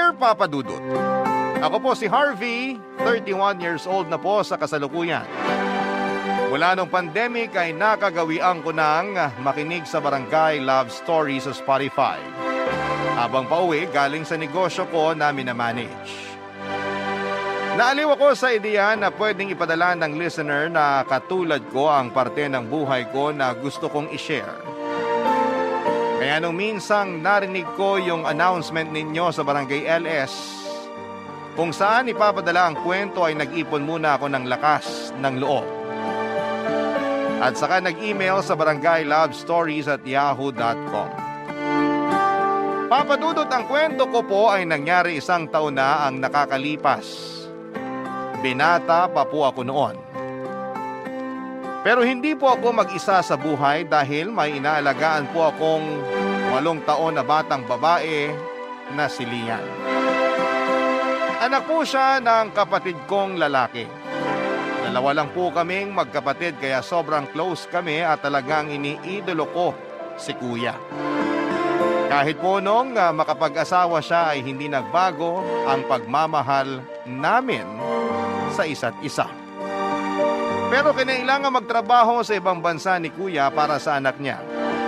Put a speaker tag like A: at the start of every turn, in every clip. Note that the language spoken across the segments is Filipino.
A: Dear Papa Dudut, ako po si Harvey, 31 years old na po sa kasalukuyan. Mula nung pandemic ay nakagawian ko ng makinig sa Barangay Love Story sa Spotify. Habang pauwi, galing sa negosyo ko na minamanage. Naaliw ako sa ideya na pwedeng ipadala ng listener na katulad ko ang parte ng buhay ko na gusto kong ishare. Kaya nung minsang narinig ko yung announcement ninyo sa Barangay LS, kung saan ipapadala ang kwento ay nag-ipon muna ako ng lakas ng loob. At saka nag-email sa barangaylovestories@yahoo.com. Papadudot, ang kwento ko po ay nangyari 1 taon na ang nakakalipas. Binata pa po ako noon. Pero hindi po ako mag-isa sa buhay dahil may inaalagaan po akong 8 taon na batang babae na si Lian. Anak po siya ng kapatid kong lalaki. 2 lang po kaming magkapatid kaya sobrang close kami at talagang iniidolo ko si kuya. Kahit po nung makapag-asawa siya ay hindi nagbago ang pagmamahal namin sa isa't isa. Pero kinailangan magtrabaho sa ibang bansa ni kuya para sa anak niya.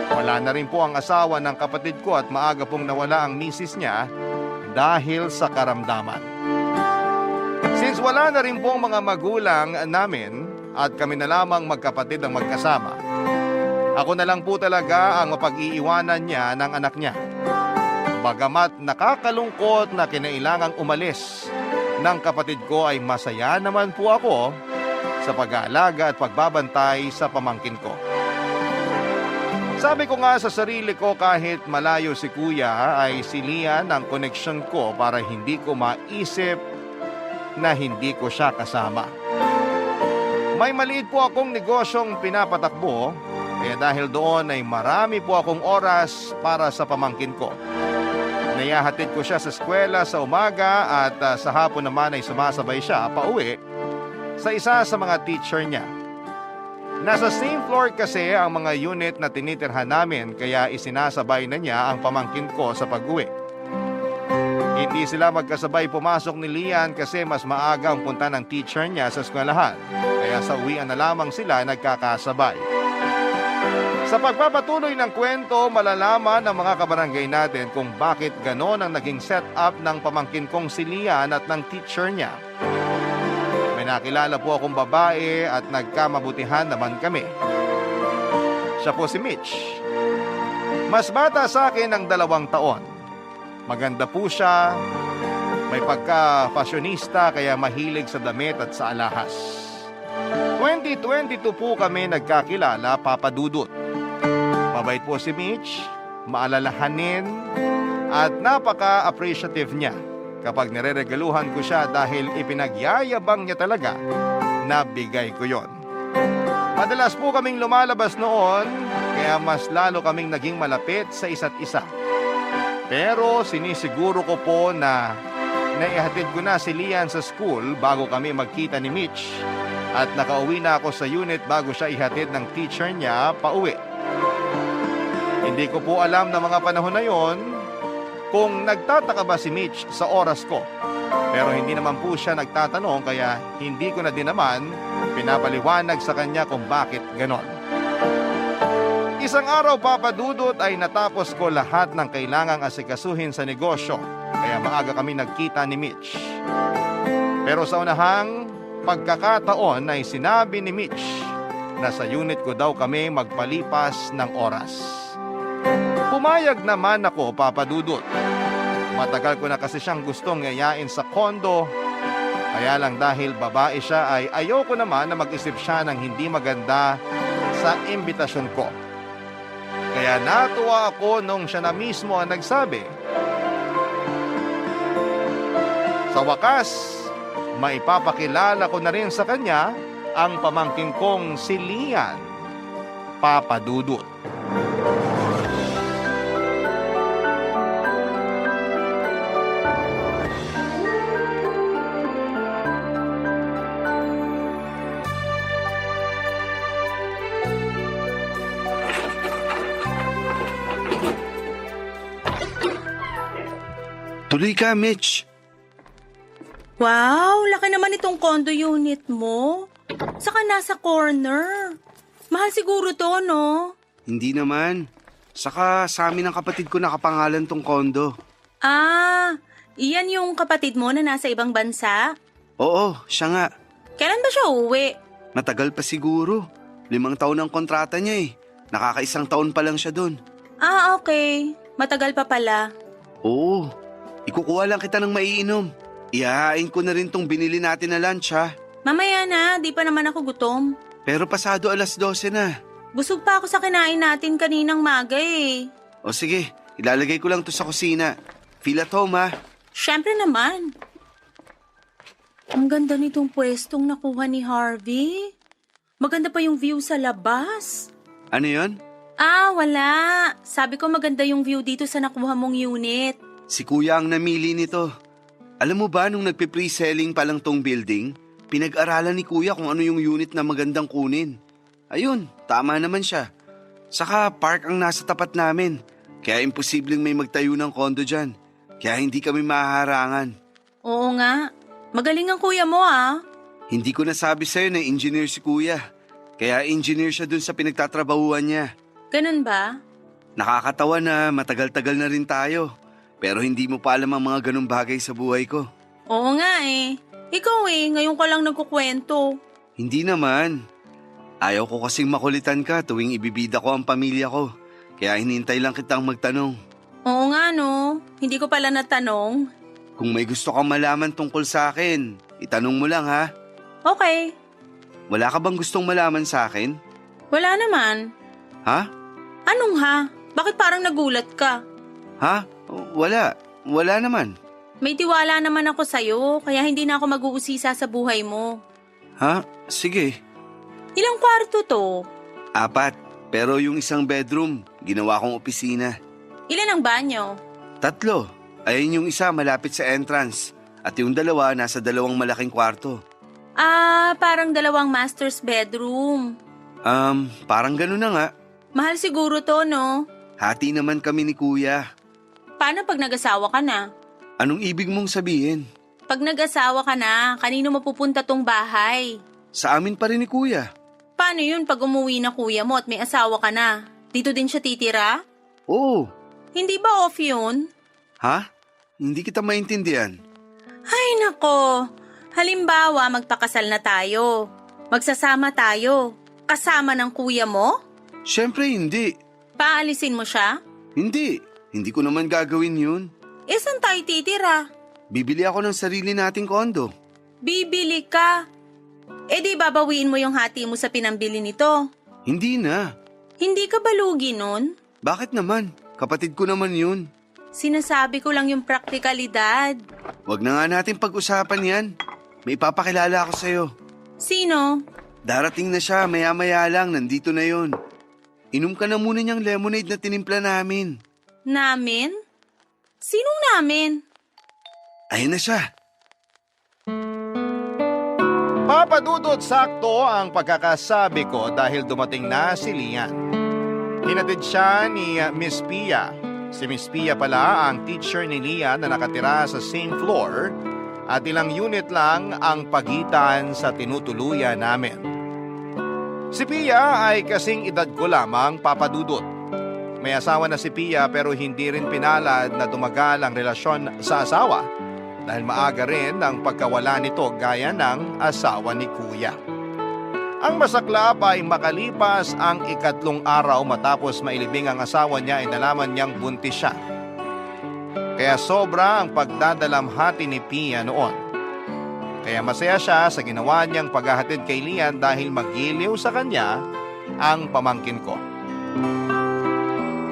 A: Wala na rin po ang asawa ng kapatid ko at maaga pong nawala ang misis niya dahil sa karamdaman. Since wala na rin pong mga magulang namin at kami na lamang magkapatid ang magkasama, ako na lang po talaga ang mapag-iiwanan niya ng anak niya. Bagamat nakakalungkot na kinailangang umalis ng kapatid ko ay masaya naman po ako sa pag-aalaga at pagbabantay sa pamangkin ko. Sabi ko nga sa sarili ko kahit malayo si kuya ay si Lian ang koneksyon ko para hindi ko maisip na hindi ko siya kasama. May maliit po akong negosyong pinapatakbo kaya dahil doon ay marami po akong oras para sa pamangkin ko. Nayahatid ko siya sa eskwela sa umaga at sa hapon naman ay sumasabay siya pauwi sa isa sa mga teacher niya. Nasa same floor kasi ang mga unit na tinitirhan namin kaya isinasabay na niya ang pamangkin ko sa pag-uwi. Hindi sila magkasabay pumasok ni Lian kasi mas maaga ang punta ng teacher niya sa eskwelahan. Kaya sa uwian na lamang sila nagkakasabay. Sa pagpapatuloy ng kwento, malalaman ng mga kabarangay natin kung bakit ganon ang naging setup ng pamangkin kong si Lian at ng teacher niya. May nakilala po akong babae at nagkamabutihan naman kami. Siya po si Mitch. Mas bata sa akin ng 2 taon. Maganda po siya, may pagka-fashionista kaya mahilig sa damit at sa alahas. 2022 po kami nagkakilala, Papa Dudut. Mabait po si Mitch, maalalahanin at napaka-appreciative niya kapag nireregaluhan ko siya dahil ipinagyayabang niya talaga na bigay ko yon. Madalas po kaming lumalabas noon kaya mas lalo kaming naging malapit sa isa't isa. Pero sinisiguro ko po na naihatid ko na si Lian sa school bago kami magkita ni Mitch at nakauwi na ako sa unit bago siya ihatid ng teacher niya pauwi. Hindi ko po alam na mga panahon na yon kung nagtataka ba si Mitch sa oras ko. Pero hindi naman po siya nagtatanong kaya hindi ko na din naman pinapaliwanag sa kanya kung bakit ganon. Isang araw, Papa Dudut, ay natapos ko lahat ng kailangang asikasuhin sa negosyo kaya maaga kami nagkita ni Mitch. Pero sa unahang pagkakataon ay sinabi ni Mitch na sa unit ko daw kami magpalipas ng oras. Pumayag naman ako, Papa Dudut. Matagal ko na kasi siyang gustong yayain sa kondo, kaya lang dahil babae siya ay ayoko naman na mag-isip siya ng hindi maganda sa imbitasyon ko. Kaya natuwa ako nung siya na mismo ang nagsabi. Sa wakas, maipapakilala ko na rin sa kanya ang pamangkin kong si Lian, Papa Dudut.
B: Tuloy ka, Mitch.
C: Wow, laki naman itong condo unit mo. Saka nasa corner. Mahal siguro to, no?
B: Hindi naman. Saka sa amin ng kapatid ko nakapangalan tong kondo.
C: Ah, iyan yung kapatid mo na nasa ibang bansa?
B: Oo, siya nga.
C: Kailan ba siya uuwi?
B: Matagal pa siguro. 5 taon ang kontrata niya eh. Nakaka1 taon pa lang siya doon.
C: Ah, okay. Matagal pa pala.
B: Oo, ikukuha lang kita ng maiinom. Ihahain ko na rin tong binili natin na lunch ha.
C: Mamaya na, di pa naman ako gutom.
B: Pero pasado 12:00 na.
C: Busog pa ako sa kinain natin kaninang maga eh.
B: O sige, ilalagay ko lang to sa kusina. Feel at home ha.
C: Siyempre naman. Ang ganda nitong pwestong nakuha ni Harvey. Maganda pa yung view sa labas.
B: Ano yon?
C: Ah, wala. Sabi ko maganda yung view dito sa nakuha mong unit.
B: Si kuya ang namili nito. Alam mo ba nung nagpe-pre-selling pa lang tong building, pinag-aralan ni kuya kung ano yung unit na magandang kunin. Ayun, tama naman siya. Saka park ang nasa tapat namin, kaya imposibleng may magtayo ng kondo dyan. Kaya hindi kami mahaharangan.
C: Oo nga. Magaling ang kuya mo ah.
B: Hindi ko nasabi sa'yo na engineer si kuya. Kaya engineer siya dun sa pinagtatrabahuan niya.
C: Ganun ba?
B: Nakakatawa na matagal-tagal na rin tayo. Pero hindi mo pa alam ang mga ganung bagay sa buhay ko.
C: Oo nga eh. Ikaw ngayon ka lang nagkukwento.
B: Hindi naman. Ayaw ko kasing makulitan ka tuwing ibibida ko ang pamilya ko. Kaya hinintay lang kitang magtanong.
C: Oo nga no. Hindi ko pala natanong.
B: Kung may gusto kang malaman tungkol sa akin, itanong mo lang ha.
C: Okay.
B: Wala ka bang gustong malaman sa akin?
C: Wala naman.
B: Ha?
C: Anong ha? Bakit parang nagulat ka?
B: Ha? Wala. Wala naman.
C: May tiwala naman ako sa'yo, kaya hindi na ako mag-uusisa sa buhay mo.
B: Ha? Sige.
C: Ilang kwarto to?
B: 4. Pero yung isang bedroom, ginawa kong opisina.
C: Ilan ang banyo?
B: 3. Ayun yung isa malapit sa entrance. At yung 2 nasa 2 malaking kwarto.
C: Ah, parang 2 master's bedroom.
B: Parang gano'n na nga.
C: Mahal siguro to, no?
B: Hati naman kami ni kuya.
C: Paano pag nag-asawa ka na?
B: Anong ibig mong sabihin?
C: Pag nag-asawa ka na, kanino mapupunta tong bahay?
B: Sa amin pa rin ni kuya.
C: Paano yun pag umuwi na kuya mo at may asawa ka na? Dito din siya titira?
B: Oo.
C: Hindi ba off yun?
B: Ha? Hindi kita maintindihan.
C: Ay nako, halimbawa magpakasal na tayo. Magsasama tayo. Kasama ng kuya mo?
B: Siyempre hindi.
C: Paalisin mo siya?
B: Hindi. Hindi ko naman gagawin yun.
C: Eh, saan tayo titira?
B: Bibili ako ng sarili nating kondo.
C: Bibili ka. Eh di babawiin mo yung hati mo sa pinambili nito.
B: Hindi na.
C: Hindi ka balugi nun?
B: Bakit naman? Kapatid ko naman yun.
C: Sinasabi ko lang yung praktikalidad.
B: Wag na nga natin pag-usapan yan. May papakilala ako sa'yo.
C: Sino?
B: Darating na siya, maya-maya lang, nandito na yun. Inom ka na muna niyang lemonade na tinimpla namin.
C: Namin? Sinong namin?
B: Ayun na siya.
A: Papa Dudut, sakto ang pagkakasabi ko dahil dumating na si Lian. Hinatid siya ni Miss Pia. Si Miss Pia pala ang teacher ni Lian na nakatira sa same floor at ilang unit lang ang pagitan sa tinutuluyan namin. Si Pia ay kasing edad ko lamang, Papa Dudut. May asawa na si Pia pero hindi rin pinalad na tumagal ang relasyon sa asawa dahil maaga rin ang pagkawala nito gaya ng asawa ni Kuya. Ang masaklap ay makalipas ang 3 araw matapos mailibing ang asawa niya ay nalaman niyang buntis siya. Kaya sobra ang pagdadalamhati ni Pia noon. Kaya masaya siya sa ginawa niyang paghahatid kay Lian dahil magiliw sa kanya ang pamangkin ko.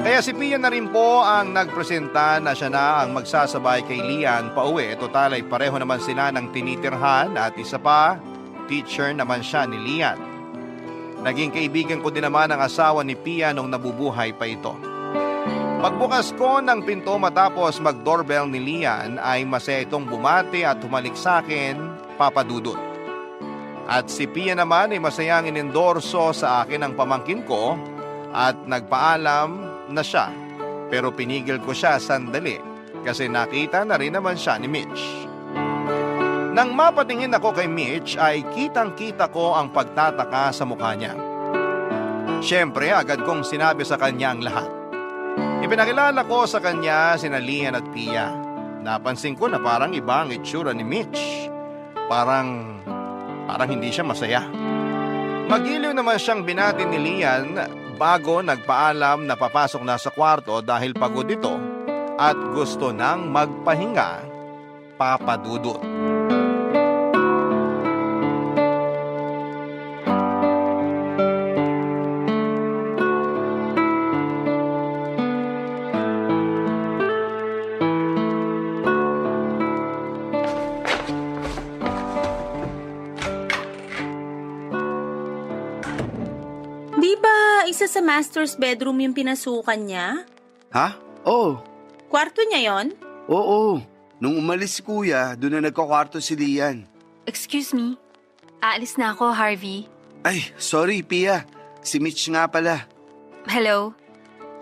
A: Kaya si Pia na rin po ang nagpresenta na siya na ang magsasabay kay Lian pauwi. Total ay pareho naman sila ng tinitirhan at isa pa, teacher naman siya ni Lian. Naging kaibigan ko din naman ang asawa ni Pia nung nabubuhay pa ito. Pagbukas ko ng pinto matapos mag-doorbell ni Lian ay masaya itong bumati at humalik sa akin, Papa Dudut. At si Pia naman ay masayang inendorso sa akin ang pamangkin ko at nagpaalam na siya. Pero pinigil ko siya sandali kasi nakita na rin naman siya ni Mitch. Nang mapatingin ako kay Mitch ay kitang-kita ko ang pagtataka sa mukha niya. Siyempre, agad kong sinabi sa kanya ang lahat. Ipinakilala ko sa kanya sina Lian at Pia. Napansin ko na parang iba ang itsura ni Mitch. Parang hindi siya masaya. Magiliw naman siyang binati ni Lian bago nagpaalam na papasok na sa kwarto dahil pagod ito at gusto nang magpahinga, Papa Dudut.
C: Di ba isa sa master's bedroom yung pinasukan niya?
B: Ha? Oo.
C: Kwarto niya yon?
B: Oo. Nung umalis si kuya, doon na nagkakwarto si Lian.
D: Excuse me. Aalis na ako, Harvey.
B: Ay, sorry Pia. Si Mitch nga pala.
D: Hello?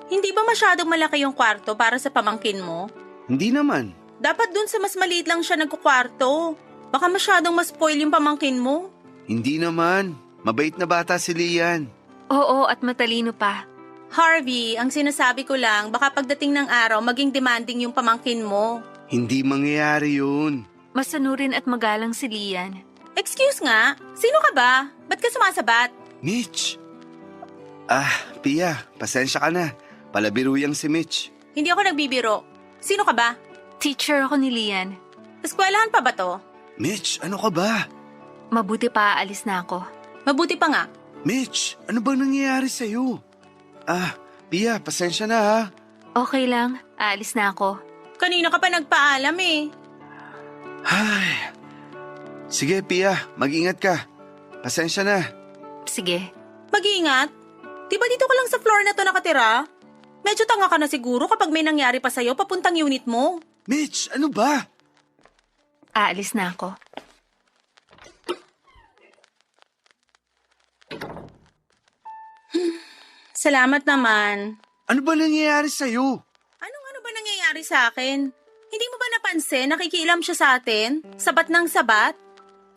C: Hindi ba masyadong malaki yung kwarto para sa pamangkin mo?
B: Hindi naman.
C: Dapat dun sa mas maliit lang siya nagkukwarto. Baka masyadong ma-spoil yung pamangkin mo.
B: Hindi naman. Mabait na bata si Lian.
D: Oo, at matalino pa.
C: Harvey, ang sinasabi ko lang, baka pagdating ng araw, maging demanding yung pamangkin mo.
B: Hindi mangyayari yun.
D: Masanurin at magalang si Lian.
C: Excuse nga, sino ka ba? Ba't ka sumasabat?
B: Mitch! Pia, pasensya ka na. Palabiruyang si Mitch.
C: Hindi ako nagbibiro. Sino ka ba?
D: Teacher ako ni Lian.
C: Eskwelahan pa ba to?
B: Mitch, ano ka ba?
D: Mabuti pa aalis na ako.
C: Mabuti pa nga.
B: Mitch, ano bang nangyayari sa'yo? Pia, pasensya na ha.
D: Okay lang, aalis na ako.
C: Kanina ka pa nagpaalam eh.
B: Ay. Sige, Pia, mag-ingat ka. Pasensya na.
D: Sige.
C: Mag-iingat. Di ba dito ka lang sa floor na to nakatira? Medyo tanga ka na siguro kapag may nangyari pa sa'yo papuntang unit mo.
B: Mitch, ano ba?
D: Aalis na ako.
C: Salamat naman.
B: Ano ba nangyayari sa'yo?
C: Ano ba nangyayari sa akin? Hindi mo ba napansin nakikialam siya sa atin? Sabat ng sabat?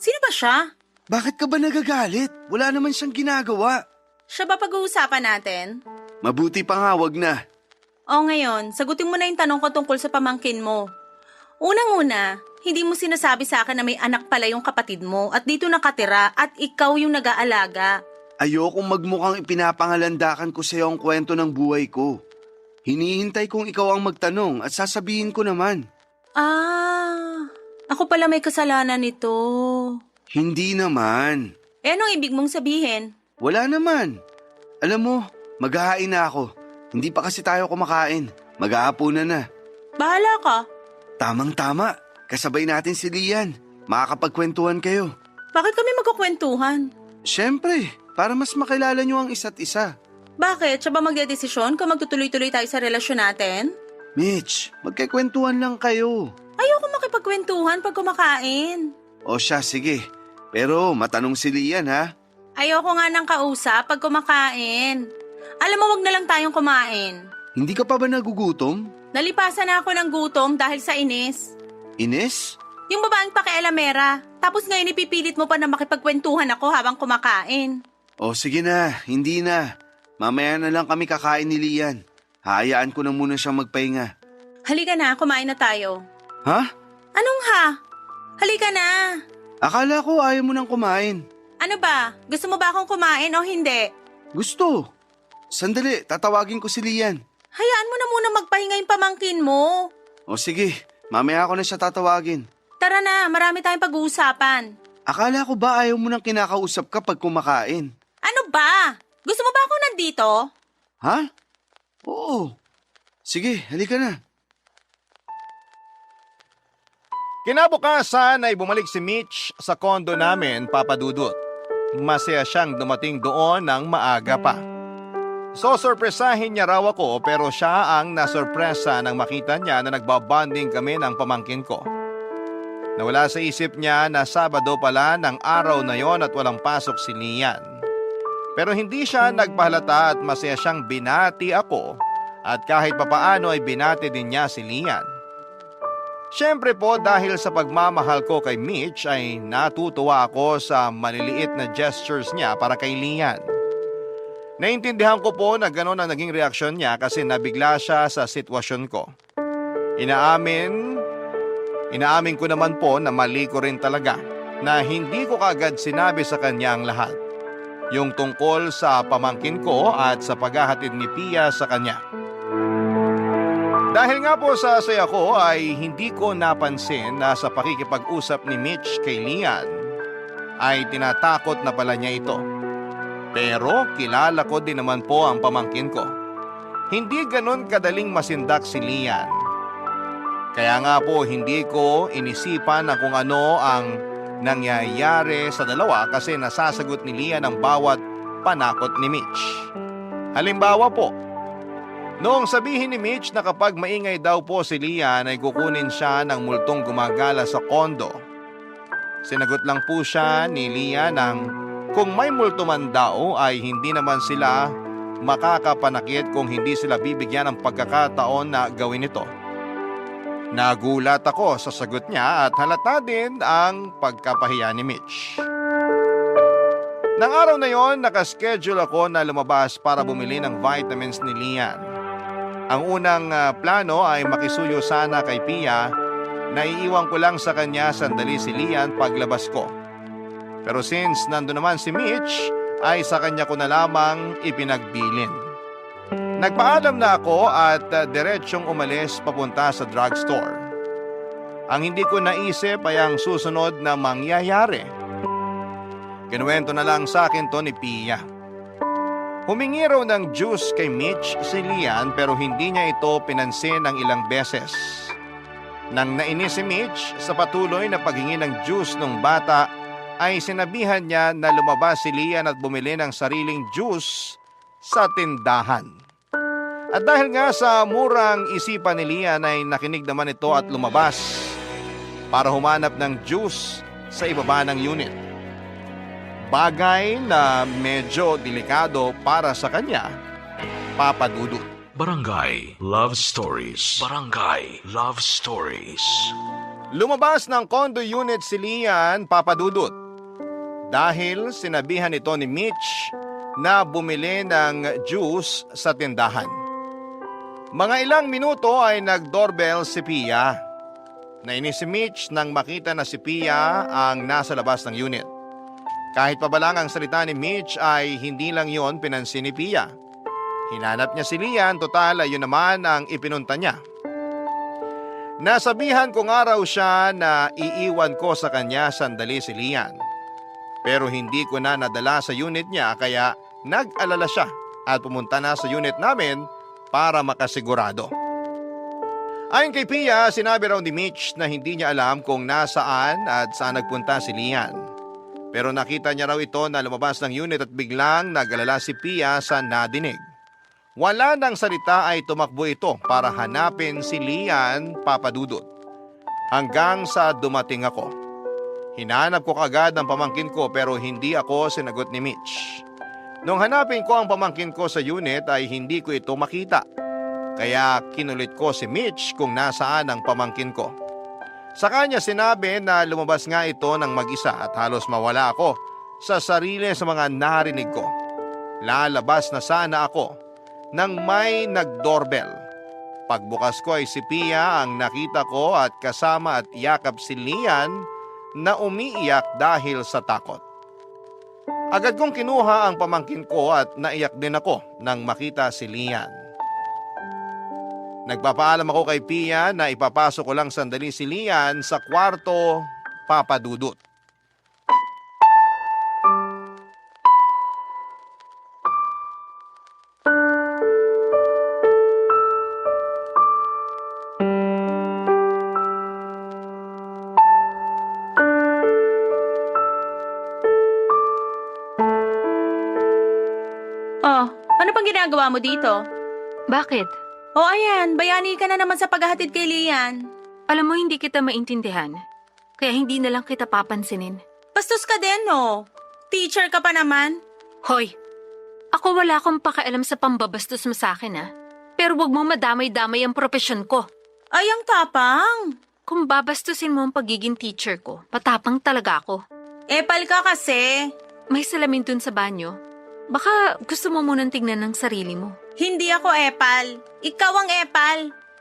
C: Sino ba siya?
B: Bakit ka ba nagagalit? Wala naman siyang ginagawa.
C: Siya ba pag-uusapan natin?
B: Mabuti pa nga, wag na.
C: O ngayon, sagutin mo na yung tanong ko tungkol sa pamangkin mo. Unang-una, hindi mo sinasabi sa akin na may anak pala yung kapatid mo at dito nakatira at ikaw yung nag-aalaga.
B: Ayokong magmukhang ipinapangalandakan ko sa'yo ang kwento ng buhay ko. Hinihintay kong ikaw ang magtanong at sasabihin ko naman.
C: Ako pala may kasalanan nito.
B: Hindi naman.
C: Anong ibig mong sabihin?
B: Wala naman. Alam mo, maghahain na ako. Hindi pa kasi tayo kumakain. Maghahapunan na.
C: Bahala ka.
B: Tamang-tama. Kasabay natin si Lian. Makakapagkwentuhan kayo.
C: Bakit kami magkukwentuhan?
B: Siyempre, para mas makilala nyo ang isa't isa.
C: Bakit? Siya ba magdedesisyon kung magtutuloy-tuloy tayo sa relasyon natin?
B: Mitch, magkikwentuhan lang kayo.
C: Ayoko makipagkwentuhan pag kumakain.
B: O siya, sige. Pero matanong si Lian ha.
C: Ayoko nga ng kausap pag kumakain. Alam mo, wag na lang tayong kumain.
B: Hindi ka pa ba nagugutom?
C: Nalipasan na ako ng gutom dahil sa inis.
B: Ines?
C: Yung babaeng pakialamera. Tapos ngayon ipipilit mo pa na makipagkwentuhan ako habang kumakain.
B: O sige na, hindi na. Mamaya na lang kami kakain ni Lian. Hayaan ko na muna siyang magpahinga.
C: Halika na, kumain na tayo.
B: Ha?
C: Anong ha? Halika na.
B: Akala ko ayaw mo nang kumain.
C: Ano ba? Gusto mo ba akong kumain o hindi?
B: Gusto. Sandali, tatawagin ko si Lian.
C: Hayaan mo na muna magpahinga yung pamangkin mo.
B: O sige, mamaya ako na siya tatawagin.
C: Tara na, marami tayong pag-uusapan.
B: Akala ko ba ayaw mo nang kinakausap ka pag kumakain?
C: Ano ba? Gusto mo ba ako nandito?
B: Ha? Oo. Sige, halika na.
A: Kinabukasan ay bumalik si Mitch sa kondo namin, Papa Dudut. Masaya siyang dumating doon ng maaga pa. So sorpresahin niya raw ako pero siya ang nasorpresa nang makita niya na nagbabanding kami ng pamangkin ko. Nawala sa isip niya na Sabado pala ng araw na yon at walang pasok si Lian. Pero hindi siya nagpahalata at masaya siyang binati ako at kahit papaano ay binati din niya si Lian. Siyempre po dahil sa pagmamahal ko kay Mitch ay natutuwa ako sa maliliit na gestures niya para kay Lian. Naintindihan ko po na gano'n ang naging reaksyon niya kasi nabigla siya sa sitwasyon ko. Inaamin ko naman po na mali ko rin talaga na hindi ko kaagad sinabi sa kanya ang lahat. Yung tungkol sa pamangkin ko at sa paghahatid ni Pia sa kanya. Dahil nga po sa saya ko ay hindi ko napansin na sa pakikipag-usap ni Mitch kay Lian ay tinatakot na pala niya ito. Pero kilala ko din naman po ang pamangkin ko. Hindi ganon kadaling masindak si Lian. Kaya nga po hindi ko inisipan na kung ano ang nangyayari sa dalawa kasi nasasagot ni Lian ang bawat panakot ni Mitch. Halimbawa po, noong sabihin ni Mitch na kapag maingay daw po si Lian ay kukunin siya ng multong gumagala sa kondo. Sinagot lang po siya ni Lian ng kung may multo man daw ay hindi naman sila makakapanakit kung hindi sila bibigyan ng pagkakataon na gawin ito. Nagulat ako sa sagot niya at halata din ang pagkapahiya ni Mitch. Nang araw na yon, nakaschedule ako na lumabas para bumili ng vitamins ni Lian. Ang unang plano ay makisuyo sana kay Pia na iiwan ko lang sa kanya sandali si Lian paglabas ko. Pero since nandun naman si Mitch, ay sa kanya ko na lamang ipinagbilin. Nagpaalam na ako at diretsyong umalis papunta sa drugstore. Ang hindi ko naisip ay ang susunod na mangyayari. Kinuwento na lang sa akin to ni Pia. Humingi raw ng juice kay Mitch si Lian pero hindi niya ito pinansin ng ilang beses. Nang nainis si Mitch sa patuloy na paghingi ng juice ng bata ay sinabihan niya na lumabas si Lian at bumili ng sariling juice sa tindahan. At dahil nga sa murang isipan ni Lian ay nakinig naman ito at lumabas para humanap ng juice sa ibaba ng unit. Bagay na medyo delikado para sa kanya, Papa Dudut.
E: Barangay Love Stories. Barangay Love Stories.
A: Lumabas ng condo unit si Lian, Papa Dudut. Dahil sinabihan ito ni Mitch na bumili ng juice sa tindahan. Mga ilang minuto ay nag-doorbell si Pia. Nainis si Mitch nang makita na si Pia ang nasa labas ng unit. Kahit pa ba lang ang salita ni Mitch ay hindi lang yon pinansin ni Pia. Hinanap niya si Lian, total ay yun naman ang ipinunta niya. Nasabihan ko nga raw siya na iiwan ko sa kanya sandali si Lian. Pero hindi ko na nadala sa unit niya kaya nag-alala siya at pumunta na sa unit namin para makasigurado. Ayon kay Pia, sinabi raw ni Mitch na hindi niya alam kung nasaan at saan nagpunta si Lian. Pero nakita niya raw ito na lumabas ng unit at biglang nag-alala si Pia sa nadinig. Wala nang salita ay tumakbo ito para hanapin si Lian, Papa Dudut. Hanggang sa dumating ako. Hinanap ko kagad ang pamangkin ko pero hindi ako sinagot ni Mitch. Nung hanapin ko ang pamangkin ko sa unit ay hindi ko ito makita. Kaya kinulit ko si Mitch kung nasaan ang pamangkin ko. Sa kanya sinabi na lumabas nga ito ng mag-isa at halos mawala ako sa sarili sa mga narinig ko. Lalabas na sana ako nang may nag-doorbell. Pagbukas ko ay si Pia ang nakita ko at kasama at yakap si Lian na umiiyak dahil sa takot. Agad kong kinuha ang pamangkin ko at naiyak din ako nang makita si Lian. Nagpapaalam ako kay Pia na ipapasok ko lang sandali si Lian sa kwarto, Papa Dudut.
C: Oh, ano pang ginagawa mo dito?
D: Bakit?
C: Oh, ayan, bayani ka na naman sa paghahatid kay Lian.
D: Alam mo, hindi kita maintindihan. Kaya hindi na lang kita papansinin.
C: Bastos ka din, no? Teacher ka pa naman.
D: Hoy, ako wala akong pakialam sa pambabastos mo sa akin, ha? Pero wag mo madamay-damay ang propesyon ko.
C: Ay, ang tapang.
D: Kung babastusin mo ang pagiging teacher ko, patapang talaga ako.
C: Epal ka kasi.
D: May salamin dun sa banyo. Baka gusto mo munang tingnan ng sarili mo.
C: Hindi ako epal. Ikaw ang epal.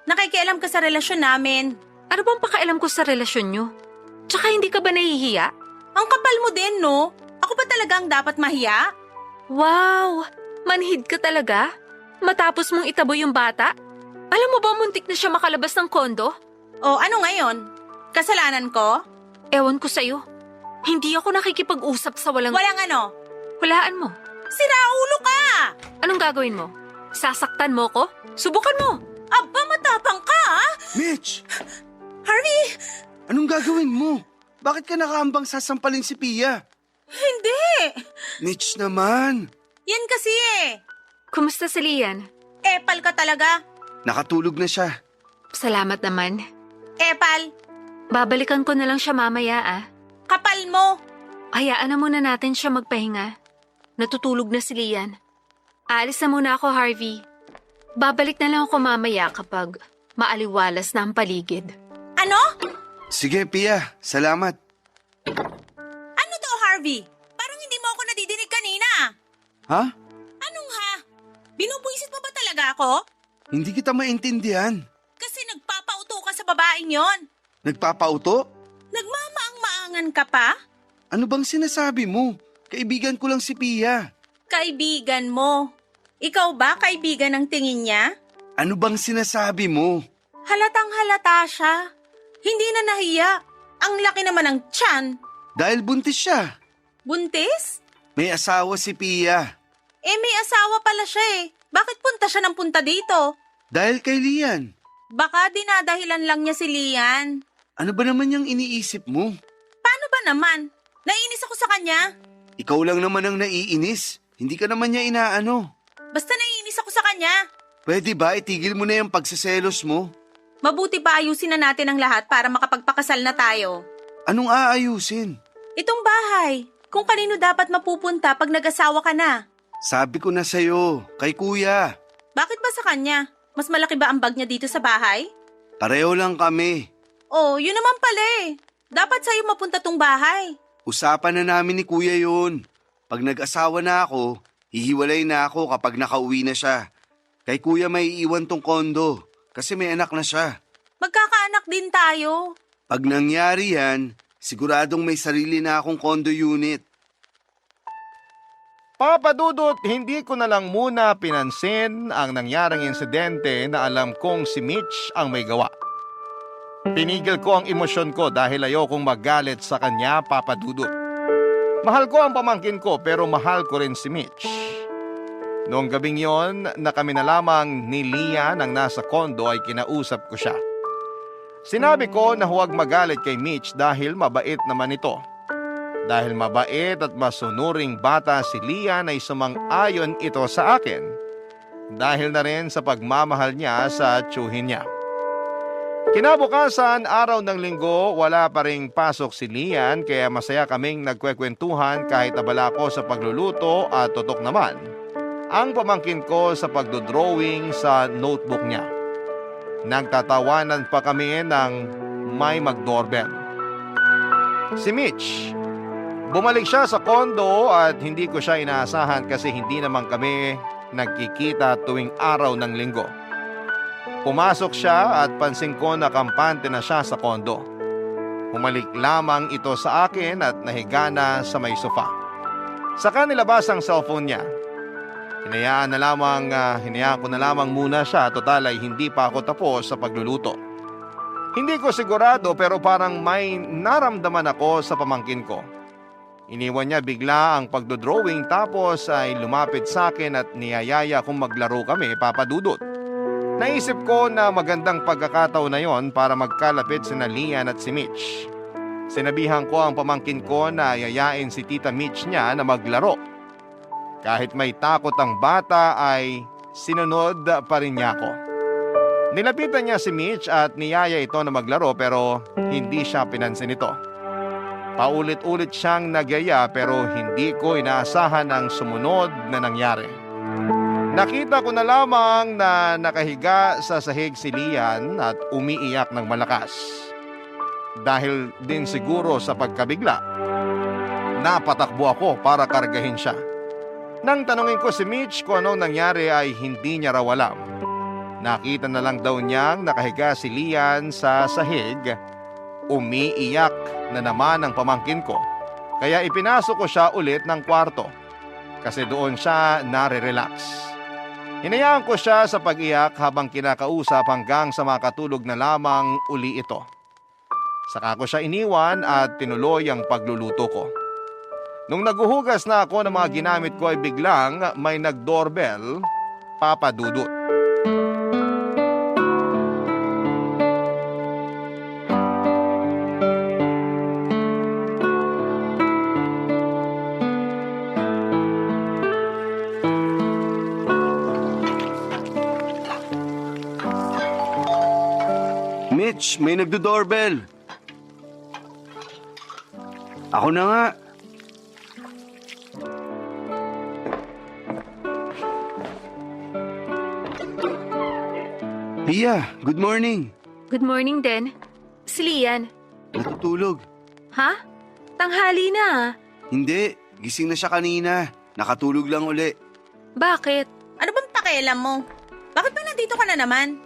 C: Nakikialam ka sa relasyon namin.
D: Ano bang pakialam ko sa relasyon nyo? Tsaka hindi ka ba nahihiya?
C: Ang kapal mo din, no? Ako pa talaga ang dapat mahiya?
D: Wow! Manhid ka talaga? Matapos mong itaboy yung bata? Alam mo ba muntik na siya makalabas ng kondo?
C: O ano ngayon? Kasalanan ko?
D: Ewan ko sa'yo. Hindi ako nakikipag-usap sa walang...
C: Walang ano?
D: Hulaan mo.
C: Siraulo ka!
D: Anong gagawin mo? Sasaktan mo ko? Subukan mo!
C: Aba, matapang ka, ha?
B: Mitch!
C: Harvey!
B: Anong gagawin mo? Bakit ka nakaambang sasampalin si Pia?
C: Hindi!
B: Mitch naman!
C: Yan kasi eh.
D: Kumusta si Lian?
C: Epal ka talaga.
B: Nakatulog na siya.
D: Salamat naman.
C: Epal,
D: Babalikan ko na lang siya mamaya ah.
C: kapal mo.
D: Hayaan na muna natin siya magpahinga. Natutulog na si Lian. Aalis na muna ako, Harvey. Babalik na lang ako mamaya kapag maaliwalas na ang paligid.
C: Ano?
B: Sige, Pia. Salamat.
C: Ano to, Harvey? Parang hindi mo ako nadidinig kanina.
B: Ha?
C: Anong ha? Binubuisit mo ba talaga ako?
B: Hindi kita maintindihan.
C: Kasi nagpapauto ka sa babaeng yon.
B: Nagpapauto?
C: Nagmamaang-maangan ka pa?
B: Ano bang sinasabi mo? Kaibigan ko lang si Pia.
C: Kaibigan mo. Ikaw ba kaibigan ng tingin niya?
B: Ano bang sinasabi mo?
C: Halatang halata siya. Hindi na nahiya. Ang laki naman ng tiyan.
B: Dahil buntis siya.
C: Buntis?
B: May asawa si Pia.
C: Eh may asawa pala siya eh. Bakit punta siya ng punta dito?
B: Dahil kay Lian.
C: Baka dinadahilan lang niya si Lian.
B: Ano ba naman yung iniisip mo?
C: Paano ba naman? Naiinis ako sa kanya.
B: Ikaw lang naman ang naiinis. Hindi ka naman niya inaano.
C: Basta naiinis ako sa kanya.
B: Pwede ba itigil mo na yung pagsiselos mo?
C: Mabuti pa ayusin na natin ang lahat para makapagpakasal na tayo.
B: Anong aayusin?
C: Itong bahay, kung kanino dapat mapupunta pag nag-asawa ka na.
B: Sabi ko na sa'yo, kay kuya.
C: Bakit ba sa kanya? Mas malaki ba ang bag niya dito sa bahay?
B: Pareho lang kami.
C: Oh, yun naman pala eh. Dapat sa'yo mapunta tong bahay.
B: Usapan na namin ni kuya yun. Pag nag-asawa na ako, hihiwalay na ako kapag nakauwi na siya. Kay kuya may iiwan tong kondo kasi may anak na siya.
C: Magkakaanak din tayo.
B: Pag nangyari yan, siguradong may sarili na akong condo unit.
A: Papa Dudut, hindi ko na lang muna pinansin ang nangyaring insidente na alam kong si Mitch ang may gawa. Pinigil ko ang emosyon ko dahil ayokong magalit sa kanya, Papa Dudut. Mahal ko ang pamangkin ko pero mahal ko rin si Mitch. Noong gabing yon na kami na lamang ni Lian ang nasa kondo ay kinausap ko siya. Sinabi ko na huwag magalit kay Mitch dahil mabait naman ito. Dahil mabait at masunuring bata si Lian ay sumang-ayon ito sa akin. Dahil na rin sa pagmamahal niya sa tiyuhin niya. Kinabukasan, araw ng linggo, wala pa ring pasok si Lian kaya masaya kaming nagkwekwentuhan kahit abala ko sa pagluluto at tutok naman ang pamangkin ko sa pagdodrawing sa notebook niya. Nagtatawanan pa kami ng may mag-doorbell. Si Mitch. Bumalik siya sa kondo at hindi ko siya inaasahan kasi hindi naman kami nagkikita tuwing araw ng linggo. Pumasok siya at pansin ko na kampante na siya sa kondo. Humalik lamang ito sa akin at nahiga na sa may sofa. Saka nilabas ang cellphone niya. Hinayaan ko na lamang muna siya, total ay hindi pa ako tapos sa pagluluto. Hindi ko sigurado pero parang may naramdaman ako sa pamangkin ko. Iniwan niya bigla ang pagdodrawing tapos ay lumapit sa akin at niyayaya kung maglaro kami, Papa Dudut. Naisip ko na magandang pagkakataon na yon para magkalapit sina Lian at si Mitch. Sinabihan ko ang pamangkin ko na yayain si Tita Mitch niya na maglaro. Kahit may takot ang bata ay sinunod pa rin niya ako. Nilapitan niya si Mitch at niyaya ito na maglaro pero hindi siya pinansin ito. Paulit-ulit siyang nagyaya pero hindi ko inaasahan ang sumunod na nangyari. Nakita ko na lamang na nakahiga sa sahig si Lian at umiiyak ng malakas. Dahil din siguro sa pagkabigla, napatakbo ako para kargahin siya. Nang tanungin ko si Mitch kung anong nangyari ay hindi niya raw alam. Nakita na lang daw niyang nakahiga si Lian sa sahig. Umiiyak na naman ang pamangkin ko. Kaya ipinasok ko siya ulit ng kwarto. Kasi doon siya nare-relax. Hinayaan ko siya sa pag-iyak habang kinakausap hanggang sa makatulog na lamang uli ito. Saka ko siya iniwan at tinuloy ang pagluluto ko. Nung naguhugas na ako ng mga ginamit ko ay biglang may nag-doorbell, Papa Dudut.
B: Mitch, may nagdo-doorbell. Ako na nga. Pia, good morning.
D: Good morning din. Si Lian.
B: Natutulog.
D: Ha? Tanghali na ah.
B: Hindi, gising na siya kanina. Nakatulog lang uli.
D: Bakit?
C: Ano bang pakialam mo? Bakit ba nandito ka na naman?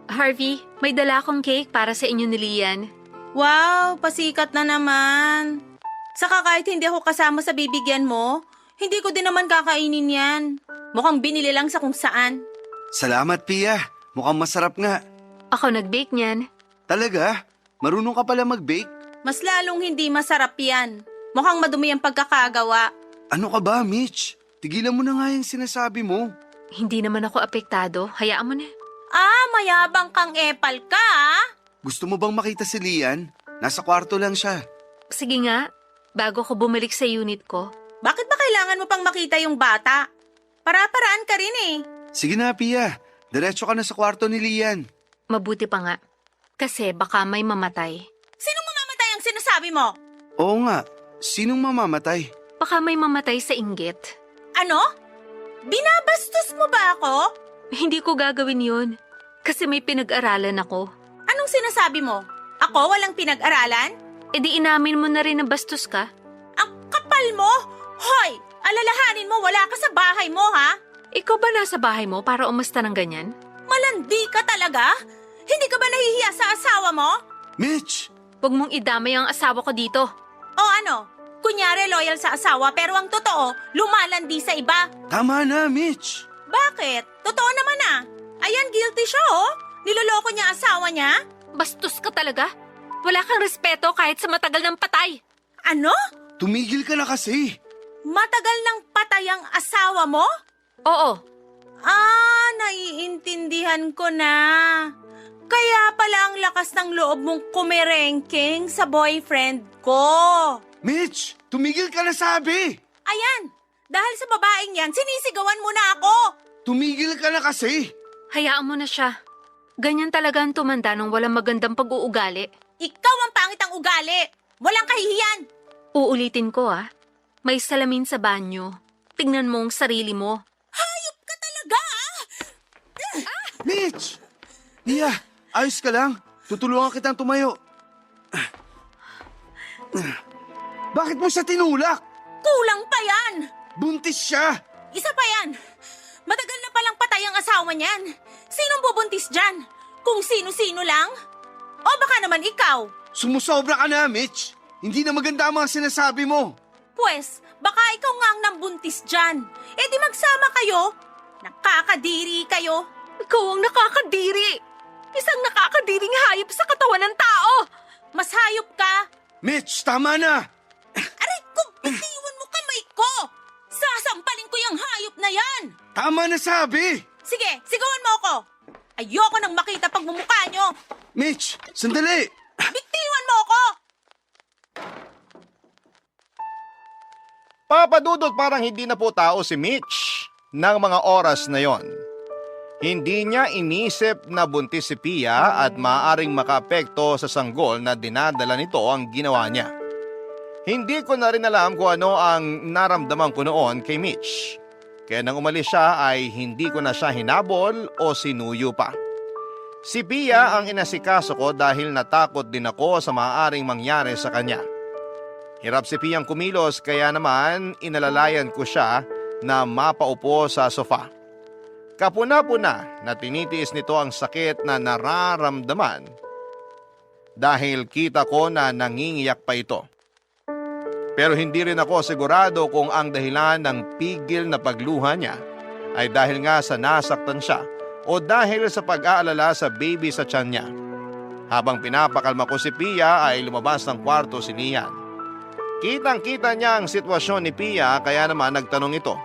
D: Harvey, may dala akong cake para sa inyo ni Lian.
C: Wow, pasikat na naman. Saka kahit hindi ako kasama sa bibigyan mo, hindi ko din naman kakainin yan. Mukhang binili lang sa kung saan.
B: Salamat, Pia. Mukhang masarap nga.
D: Ako nag-bake niyan.
B: Talaga? Marunong ka pala mag-bake?
C: Mas lalong hindi masarap yan. Mukhang madumi ang pagkakagawa.
B: Ano ka ba, Mitch? Tigilan mo na nga yung sinasabi mo.
D: Hindi naman ako apektado. Hayaan mo na.
C: Ah, mayabang kang epal ka ah.
B: Gusto mo bang makita si Lian? Nasa kwarto lang siya.
D: Sige nga, bago ko bumalik sa unit ko.
C: Bakit ba kailangan mo pang makita yung bata? Para-paraan ka rin eh.
B: Sige na, Pia. Diretso ka na sa kwarto ni Lian.
D: Mabuti pa nga. Kasi baka may mamatay.
C: Sinong mamamatay ang sinasabi mo?
B: Oo nga. Sinong mamamatay?
D: Baka may mamatay sa inggit.
C: Ano? Binabastos mo ba ako?
D: Hindi ko gagawin yun. Kasi may pinag-aralan ako.
C: Anong sinasabi mo? Ako walang pinag-aralan?
D: E di inamin mo na rin na bastos ka.
C: Ang kapal mo? Hoy! Alalahanin mo wala ka sa bahay mo ha?
D: Ikaw ba nasa bahay mo para umasta ng ganyan?
C: Malandi ka talaga? Hindi ka ba nahihiya sa asawa mo?
B: Mitch!
D: Huwag mong idamay ang asawa ko dito.
C: O ano? Kunyari loyal sa asawa pero ang totoo, lumalandi sa iba.
B: Tama na, Mitch!
C: Bakit? Totoo naman ah. Ayan, guilty siya oh. Niloloko niya asawa niya.
D: Bastos ka talaga. Wala kang respeto kahit sa matagal ng patay.
C: Ano?
B: Tumigil ka na kasi.
C: Matagal nang patay ang asawa mo?
D: Oo,
C: Ah, naiintindihan ko na. Kaya pala ang lakas ng loob mong kumerengking sa boyfriend ko.
B: Mitch! Tumigil ka na sabi!
C: Ayan, dahil sa babaeng yan, sinisigawan mo na ako.
B: Tumigil ka na kasi!
D: hayaan mo na siya. Ganyan talaga ang tumanda nung walang magandang pag-uugali.
C: Ikaw ang pangit ang ugali. Walang kahihiyan.
D: Uulitin ko ah. May salamin sa banyo. Tingnan mo ang sarili mo.
C: Hayop ka talaga ah.
B: Mitch! Mia, ayos ka lang? Tutulungan kitang tumayo. Bakit mo siya tinulak?
C: Kulang pa yan.
B: Buntis siya!
C: Isa pa yan. Matagal na palang patay ang asawa niyan. Sinong bubuntis dyan? Kung sino-sino lang? O baka naman ikaw?
B: Sumusobra ka na, Mitch! Hindi na maganda ang mga sinasabi mo.
C: Pwes, baka ikaw nga ang nambuntis dyan. E di magsama kayo. Nakakadiri kayo.
D: Ikaw ang nakakadiri. Isang nakakadiring hayop sa katawan ng tao.
C: Mas hayop ka.
B: Mitch, tama na!
C: Aray ko, bitiwan mo kamay ko. Sasampalin ko yung hayop na yan.
B: Tama na sabi!
C: Sige, sigawan mo ako. Ayoko nang makita pagmumukha nyo.
B: Mitch, sandali!
C: Bitiwan mo ako.
A: Papadudot parang hindi na po tao si Mitch ng mga oras na yon. Hindi niya inisip na buntis si Pia at maaaring makaapekto sa sanggol na dinadala nito ang ginawa niya. Hindi ko na rin alam kung ano ang naramdaman ko noon kay Mitch. Kaya nang umalis siya ay hindi ko na siya hinabol o sinuyo pa. Si Pia ang inasikaso ko dahil natakot din ako sa maaaring mangyari sa kanya. Hirap si Piyang kumilos kaya naman inalalayan ko siya na mapaupo sa sofa. Kapuna-puna na tinitiis nito ang sakit na nararamdaman dahil kita ko na nangingiyak pa ito. Pero hindi rin ako sigurado kung ang dahilan ng pigil na pagluha niya ay dahil nga sa nasaktan siya o dahil sa pag-aalala sa baby sa tiyan niya. Habang pinapakalma ko si Pia ay lumabas ng kwarto si Lian. Kitang-kita niya ang sitwasyon ni Pia kaya naman nagtanong ito.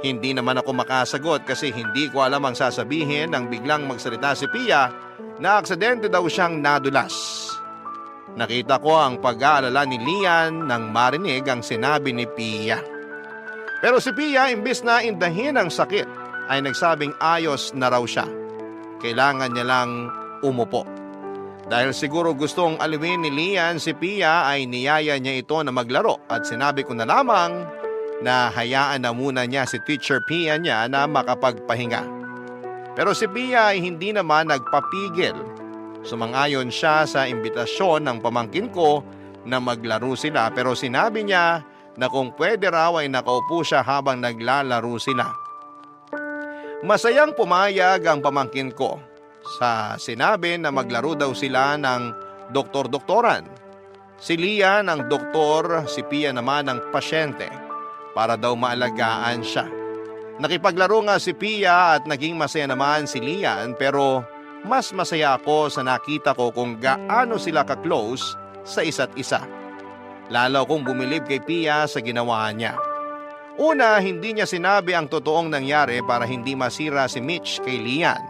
A: Hindi naman ako makasagot kasi hindi ko alam ang sasabihin nang biglang magsalita si Pia na aksidente daw siyang nadulas. Nakita ko ang pag-aalala ni Lian nang marinig ang sinabi ni Pia. Pero si Pia imbis na indahin ang sakit ay nagsabing ayos na raw siya. Kailangan niya lang umupo. Dahil siguro gustong aliwin ni Lian si Pia ay niyaya niya ito na maglaro at sinabi ko na lamang na hayaan na muna niya si Teacher Pia niya na makapagpahinga. Pero si Pia ay hindi naman nagpapigil. Sumang-ayon siya sa imbitasyon ng pamangkin ko na maglaro sila pero sinabi niya na kung pwede raw ay nakaupo siya habang naglalaro sila. Masayang pumayag ang pamangkin ko sa sinabi na maglaro daw sila ng doktor-doktoran. Si Lian ang doktor, si Pia naman ang pasyente para daw maalagaan siya. Nakipaglaro nga si Pia at naging masaya naman si Lian pero mas masaya ako sa nakita ko kung gaano sila ka-close sa isa't isa. Lalo akong bumilib kay Pia sa ginawa niya. Una, hindi niya sinabi ang totoong nangyari para hindi masira si Mitch kay Lian.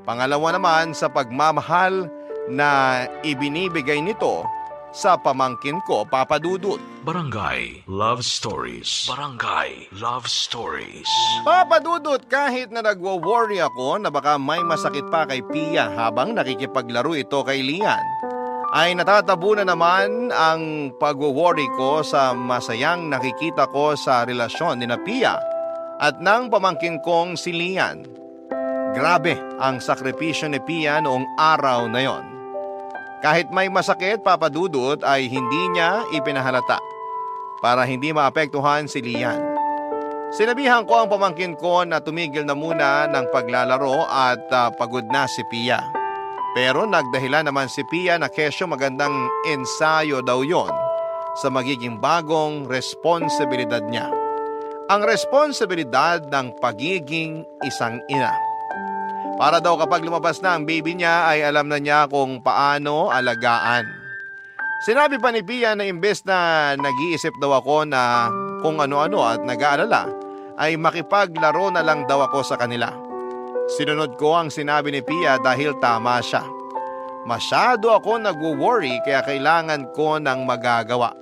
A: Pangalawa naman sa pagmamahal na ibinibigay nito sa pamangkin ko, Papa Dudut.
E: Barangay Love Stories. Barangay Love Stories.
A: Papa Dudut, kahit na nagwo-worry ako na baka may masakit pa kay Pia habang nakikipaglaro ito kay Lian, ay natatabunan naman ang pagwo-worry ko sa masayang nakikita ko sa relasyon ni na Pia at ng pamangkin kong si Lian. Grabe ang sakripisyo ni Pia noong araw na yon. Kahit may masakit, Papa Dudut, ay hindi niya ipinahalata para hindi maapektuhan si Lian. Sinabihan ko ang pamangkin ko na tumigil na muna ng paglalaro at pagod na si Pia. Pero nagdahilan naman si Pia na kesyo magandang ensayo daw yon sa magiging bagong responsibilidad niya. Ang responsibilidad ng pagiging isang ina. Para daw kapag lumabas na ang baby niya ay alam na niya kung paano alagaan. Sinabi pa ni Pia na imbes na nag-iisip daw ako na kung ano-ano at nag-aalala, ay makipaglaro na lang daw ako sa kanila. Sinunod ko ang sinabi ni Pia dahil tama siya. Masyado ako nagwo-worry kaya kailangan ko ng magagawa.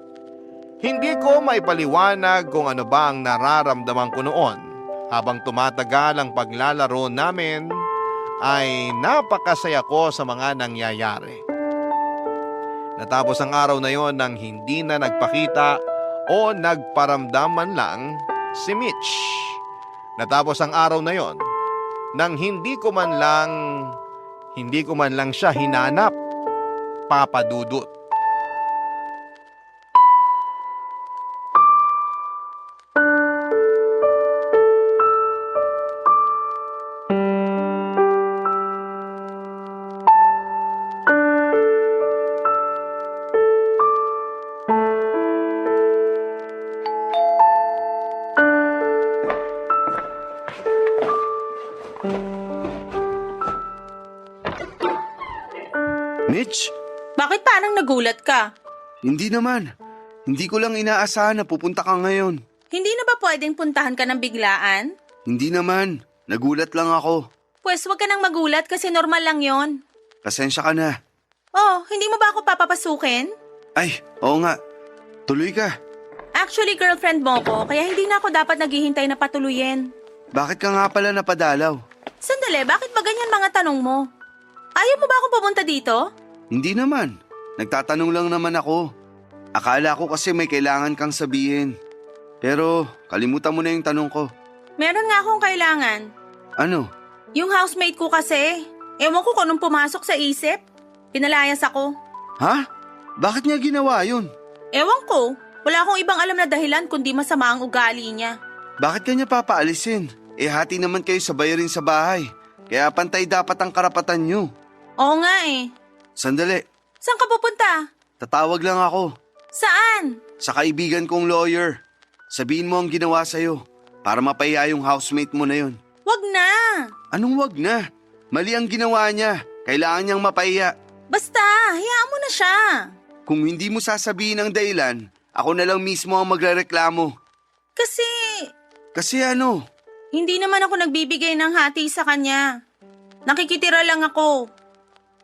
A: Hindi ko maipaliwanag kung ano ba ang nararamdaman ko noon. Habang tumatagal ang paglalaro namin, ay napakasaya ko sa mga nangyayari. Natapos ang araw na yon nang hindi na nagpakita o nagparamdam man lang si Mitch. Natapos ang araw na yon nang hindi ko man lang siya hinanap, Papa Dudut.
B: Mitch?
C: Bakit parang nagulat ka?
B: Hindi naman. Hindi ko lang inaasahan na pupunta ka ngayon.
C: Hindi na ba pwedeng puntahan ka ng biglaan?
B: Hindi naman. Nagulat lang ako.
C: Pwes wag ka nang magulat kasi normal lang yon.
B: Pasensya ka na.
C: Oh, hindi mo ba ako papapasukin?
B: Ay, oo nga. Tuloy ka.
C: Actually, girlfriend mo ko, kaya hindi na ako dapat naghihintay na patuluyin.
B: Bakit ka nga pala napadalaw?
C: Sandali, bakit ba ganyan mga tanong mo? Ayaw mo ba akong pumunta dito?
B: Hindi naman. Nagtatanong lang naman ako. Akala ko kasi may kailangan kang sabihin. Pero kalimutan mo na yung tanong ko.
C: Meron nga akong kailangan.
B: Ano?
C: Yung housemate ko kasi, Ewan ko kung anong pumasok sa isip. Pinalayas ako.
B: Ha? Bakit niya ginawa yun?
C: Ewan ko. Wala akong ibang alam na dahilan kundi masama ang ugali niya.
B: Bakit kanya papaalisin? Hati naman kayo sa bayarin sa bahay. Kaya pantay dapat ang karapatan nyo.
C: Oo nga eh.
B: Sandali,
C: Saan ka pupunta?
B: tatawag lang ako.
C: Saan?
B: Sa kaibigan kong lawyer. Sabihin mo ang ginawa sa'yo para mapahiya yung housemate mo na yun.
C: Wag na.
B: Anong wag na? Mali ang ginawa niya. Kailangan niyang mapahiya.
C: Basta, hayaan mo na siya.
B: Kung hindi mo sasabihin ang dahilan, ako na lang mismo ang magrereklamo.
C: Kasi,
B: ano?
C: hindi naman ako nagbibigay ng hati sa kanya. Nakikitira lang ako.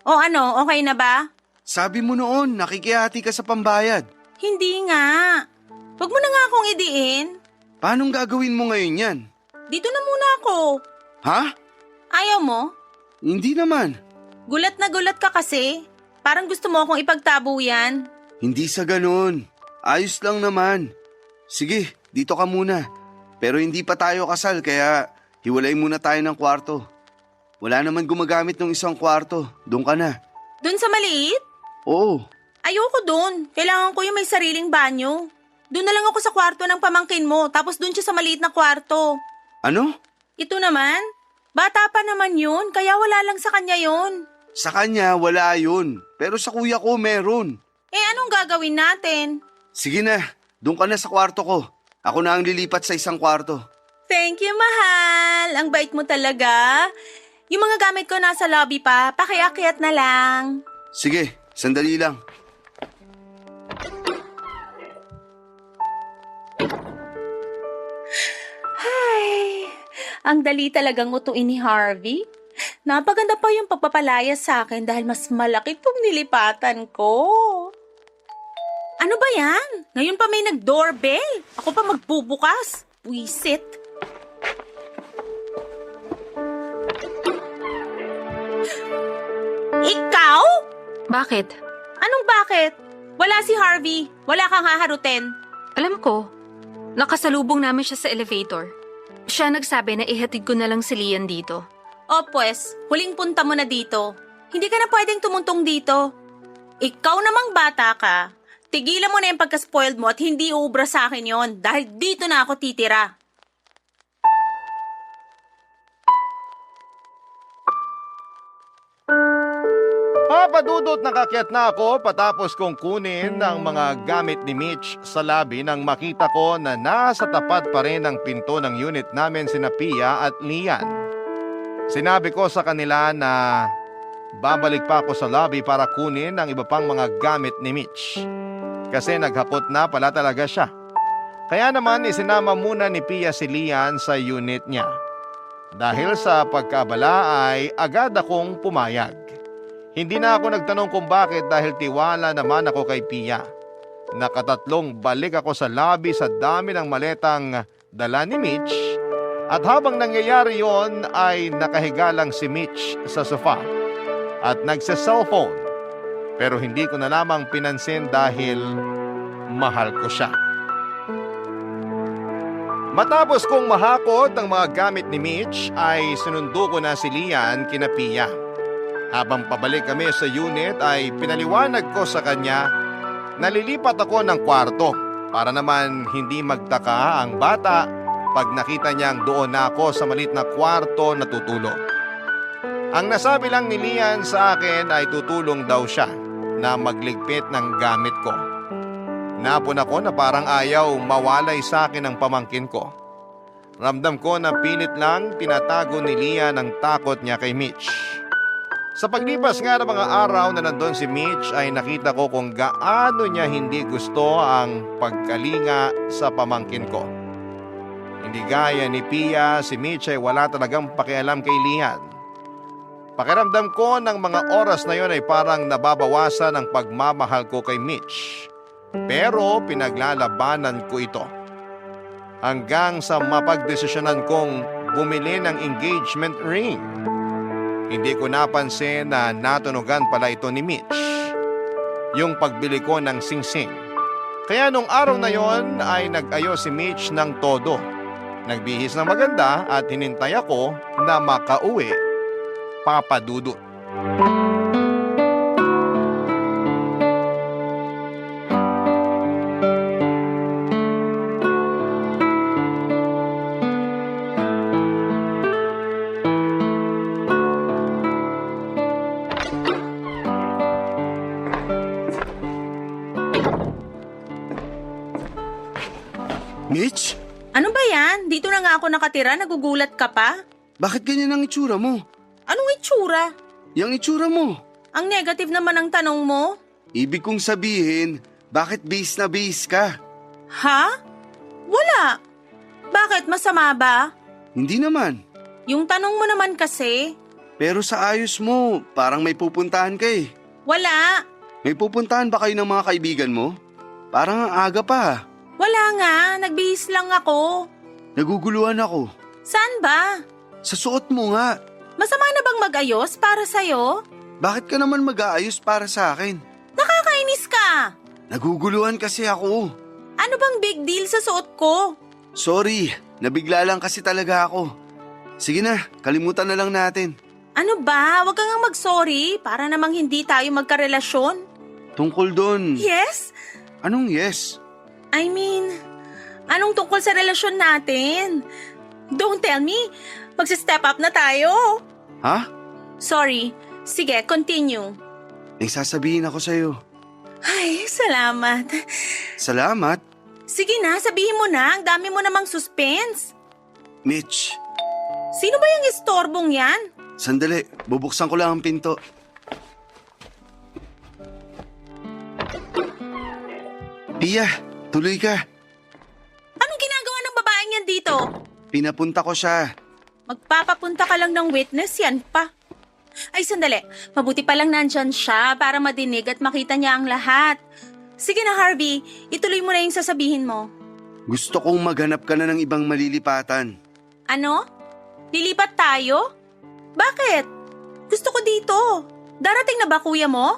C: O ano, okay na ba?
B: Sabi mo noon, nakikihati ka sa pambayad.
C: Hindi nga. Wag mo na nga akong idiin.
B: Paanong gagawin mo ngayon yan?
C: Dito na muna ako.
B: Ha?
C: Ayaw mo?
B: Hindi naman.
C: Gulat na gulat ka kasi. Parang gusto mo akong ipagtabo yan.
B: Hindi sa ganun. Ayos lang naman. Sige, dito ka muna. Pero hindi pa tayo kasal kaya hiwalay muna tayo ng kwarto. Wala naman gumagamit ng isang kwarto. Doon ka na.
C: Doon sa maliit?
B: Oo.
C: Ayoko doon. Kailangan ko yung may sariling banyo. Doon na lang ako sa kwarto ng pamangkin mo, tapos doon siya sa maliit na kwarto.
B: Ano?
C: Ito naman? Bata pa naman yun, kaya wala lang sa kanya yun.
B: Sa kanya, wala yun. Pero sa kuya ko, meron.
C: Eh anong gagawin natin?
B: Sige na, doon ka na sa kwarto ko. Ako na ang lilipat sa isang kwarto.
C: Thank you, mahal. Ang bait mo talaga. Yung mga gamit ko nasa lobby pa, pakiakyat na lang.
B: Sige, sandali lang.
C: Ay, ang dali talagang utuin ni Harvey. Napaganda pa yung pagpapalaya sa akin dahil mas malaki itong nilipatan ko. Ano ba yan? Ngayon pa may nag-doorbell. Ako pa magbubukas. Wisit. Ikaw?
D: Bakit?
C: Anong bakit? Wala si Harvey. Wala kang haharutin.
D: Alam ko, nakasalubong namin siya sa elevator. Siya nagsabi na ihatid ko na lang si Lian dito.
C: O pues, huling punta mo na dito. Hindi ka na pwedeng tumuntong dito. Ikaw namang bata ka. Tigilan mo na yung pagka-spoiled mo at hindi uubra sa akin yon dahil dito na ako titira.
A: Papadudot nakakyat na ako patapos kong kunin ang mga gamit ni Mitch sa lobby nang makita ko na nasa tapat pa rin ang pinto ng unit namin sina Pia at Lian. Sinabi ko sa kanila na babalik pa ako sa lobby para kunin ang iba pang mga gamit ni Mitch. Kasi naghapot na pala talaga siya. Kaya naman isinama muna ni Pia si Lian sa unit niya. Dahil sa pagkabala ay agad akong pumayag. Hindi na ako nagtanong kung bakit dahil tiwala naman ako kay Pia. Nakatatlong balik ako sa lobby sa dami ng maletang dala ni Mitch at habang nangyayari yon ay nakahiga lang si Mitch sa sofa at nagsa-cellphone. Pero hindi ko na lamang pinansin dahil mahal ko siya. Matapos kong mahakot ang mga gamit ni Mitch ay sinundo ko na si Lian kina Pia. Habang pabalik kami sa unit ay pinaliwanag ko sa kanya na lilipat ako ng kwarto para naman hindi magtaka ang bata pag nakita niyang doon na ako sa maliit na kwarto na tutulog. Ang nasabi lang ni Lian sa akin ay tutulong daw siya na magligpit ng gamit ko. Napon ako na parang ayaw mawalay sa akin ang pamangkin ko. Ramdam ko na pilit lang tinatago ni Lian ang takot niya kay Mitch. Sa paglipas nga ng mga araw na nandun si Mitch ay nakita ko kung gaano niya hindi gusto ang pagkalinga sa pamangkin ko. Hindi gaya ni Pia, si Mitch ay wala talagang pakialam kay Lian. Pakiramdam ko ng mga oras na yon ay parang nababawasan ang pagmamahal ko kay Mitch. Pero pinaglalabanan ko ito. Hanggang sa mapagdesisyonan kong bumili ng engagement ring. Hindi ko napansin na natunugan pala ito ni Mitch. Yung pagbili ko ng singsing. Kaya nung araw na yon ay nag-ayos si Mitch ng todo. Nagbihis ng maganda at hinintay ako na makauwi. Papa Dudut.
B: Mitch,
C: Ano ba yan? Dito na nga ako nakatira, nagugulat ka pa?
B: bakit ganyan ang itsura mo?
C: Anong itsura?
B: Yang itsura mo.
C: Ang negative naman ang tanong mo?
B: Ibig kong sabihin, bakit base na base ka?
C: Ha? Wala. Bakit? Masama ba?
B: Hindi naman.
C: Yung tanong mo naman kasi,
B: Pero sa ayos mo, parang may pupuntahan ka eh.
C: wala.
B: May pupuntahan ba kayo ng mga kaibigan mo? Parang ang aga pa.
C: Wala nga, nagbihis lang ako.
B: Naguguluhan ako.
C: Saan ba?
B: Sa suot mo nga.
C: Masama na bang mag-ayos para sa'yo?
B: Bakit ka naman mag-aayos para sa akin?
C: Nakakainis ka.
B: Naguguluhan kasi ako.
C: Ano bang big deal sa suot ko?
B: Sorry, nabigla lang kasi talaga ako. Sige na, kalimutan na lang natin.
C: Ano ba? Huwag kang nga mag-sorry para namang hindi tayo magkarelasyon.
B: Tungkol doon.
C: Yes?
B: Anong yes?
C: I mean, anong tungkol sa relasyon natin? Don't tell me, magsi-step up na tayo.
B: Ha?
C: Sorry. Sige, continue.
B: May sasabihin ako sa'yo.
C: Ay, salamat.
B: Salamat,
C: Sige na, sabihin mo na. Ang dami mo namang suspense.
B: Mitch.
C: Sino ba yung istorbong yan?
B: Sandali, bubuksan ko lang ang pinto. Pia, tuloy ka.
C: Anong ginagawa ng babaeng yan dito?
B: Pinapunta ko siya.
C: Magpapapunta ka lang ng witness, yan pa. Ay, sandali. Mabuti pa lang nandyan siya para madinig at makita niya ang lahat. Sige na, Harvey. Ituloy mo na yung sasabihin mo.
B: Gusto kong maghanap ka na ng ibang malilipatan.
C: Ano? Lilipat tayo? Bakit? Gusto ko dito. Darating na ba kuya mo?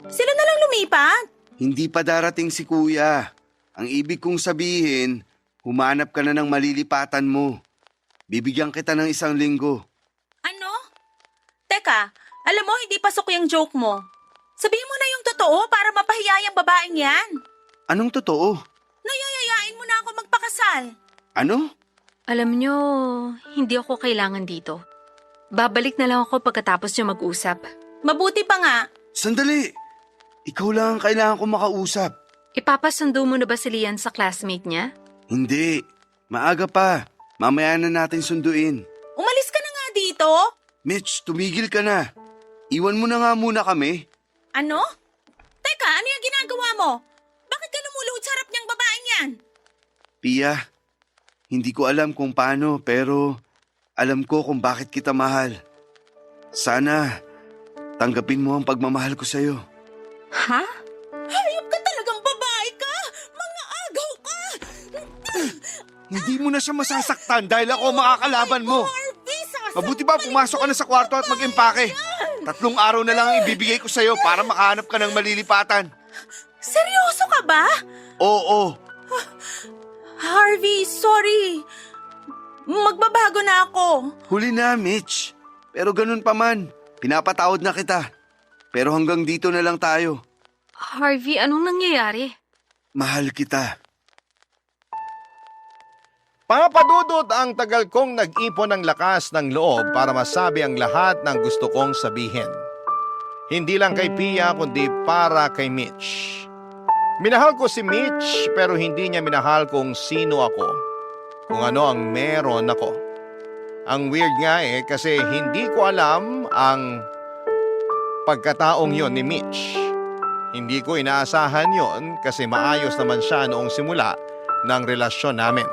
C: Sila na lang lumipat.
B: Hindi pa darating si kuya. Ang ibig kong sabihin, humanap ka na ng malilipatan mo. Bibigyan kita ng 1 linggo.
C: Ano? Teka, alam mo hindi pasok yung joke mo. Sabihin mo na yung totoo para mapahiya yung babaeng yan.
B: Anong totoo?
C: Nayayayain mo na ako magpakasal.
B: Ano?
D: Alam nyo, hindi ako kailangan dito. Babalik na lang ako pagkatapos nyo mag-usap.
C: Mabuti pa nga.
B: Sandali! Ikaw lang ang kailangan ko makausap.
D: Ipapasundo mo na ba si Lian sa classmate niya?
B: Hindi. Maaga pa. Mamaya na natin sunduin.
C: Umalis ka na nga dito.
B: Mitch, tumigil ka na. Iwan mo na nga muna kami.
C: Ano? Teka, ano yung ginagawa mo? Bakit ka lumuluhod sa harap niyang babaeng yan?
B: Pia, hindi ko alam kung paano pero alam ko kung bakit kita mahal. Sana tanggapin mo ang pagmamahal ko sa'yo.
D: Ha?
C: Hayop ka talagang babae ka! Mga agaw ka!
B: Hindi mo na siya masasaktan dahil ako makakalaban mo.
C: Harvey, sasabihin
B: Mabuti ba pumasok ka na sa kwarto at mag-impake? 3 araw na lang ang ibibigay ko sa'yo para makahanap ka ng malilipatan.
C: Seryoso ka ba?
B: Oo,
C: Harvey, sorry. Magbabago na ako.
B: huli na Mitch. Pero ganun pa man, pinapatawad na kita. Pero hanggang dito na lang tayo.
D: Harvey, anong nangyayari?
B: Mahal kita.
A: Papa Dudut, ang tagal kong nag-ipon ng lakas ng loob para masabi ang lahat ng gusto kong sabihin. Hindi lang kay Pia kundi para kay Mitch. Minahal ko si Mitch pero hindi niya minahal kung sino ako. Kung ano ang meron ako. Ang weird nga kasi hindi ko alam ang pagkataong yon ni Mitch. Hindi ko inaasahan yon kasi maayos naman siya noong simula ng relasyon namin.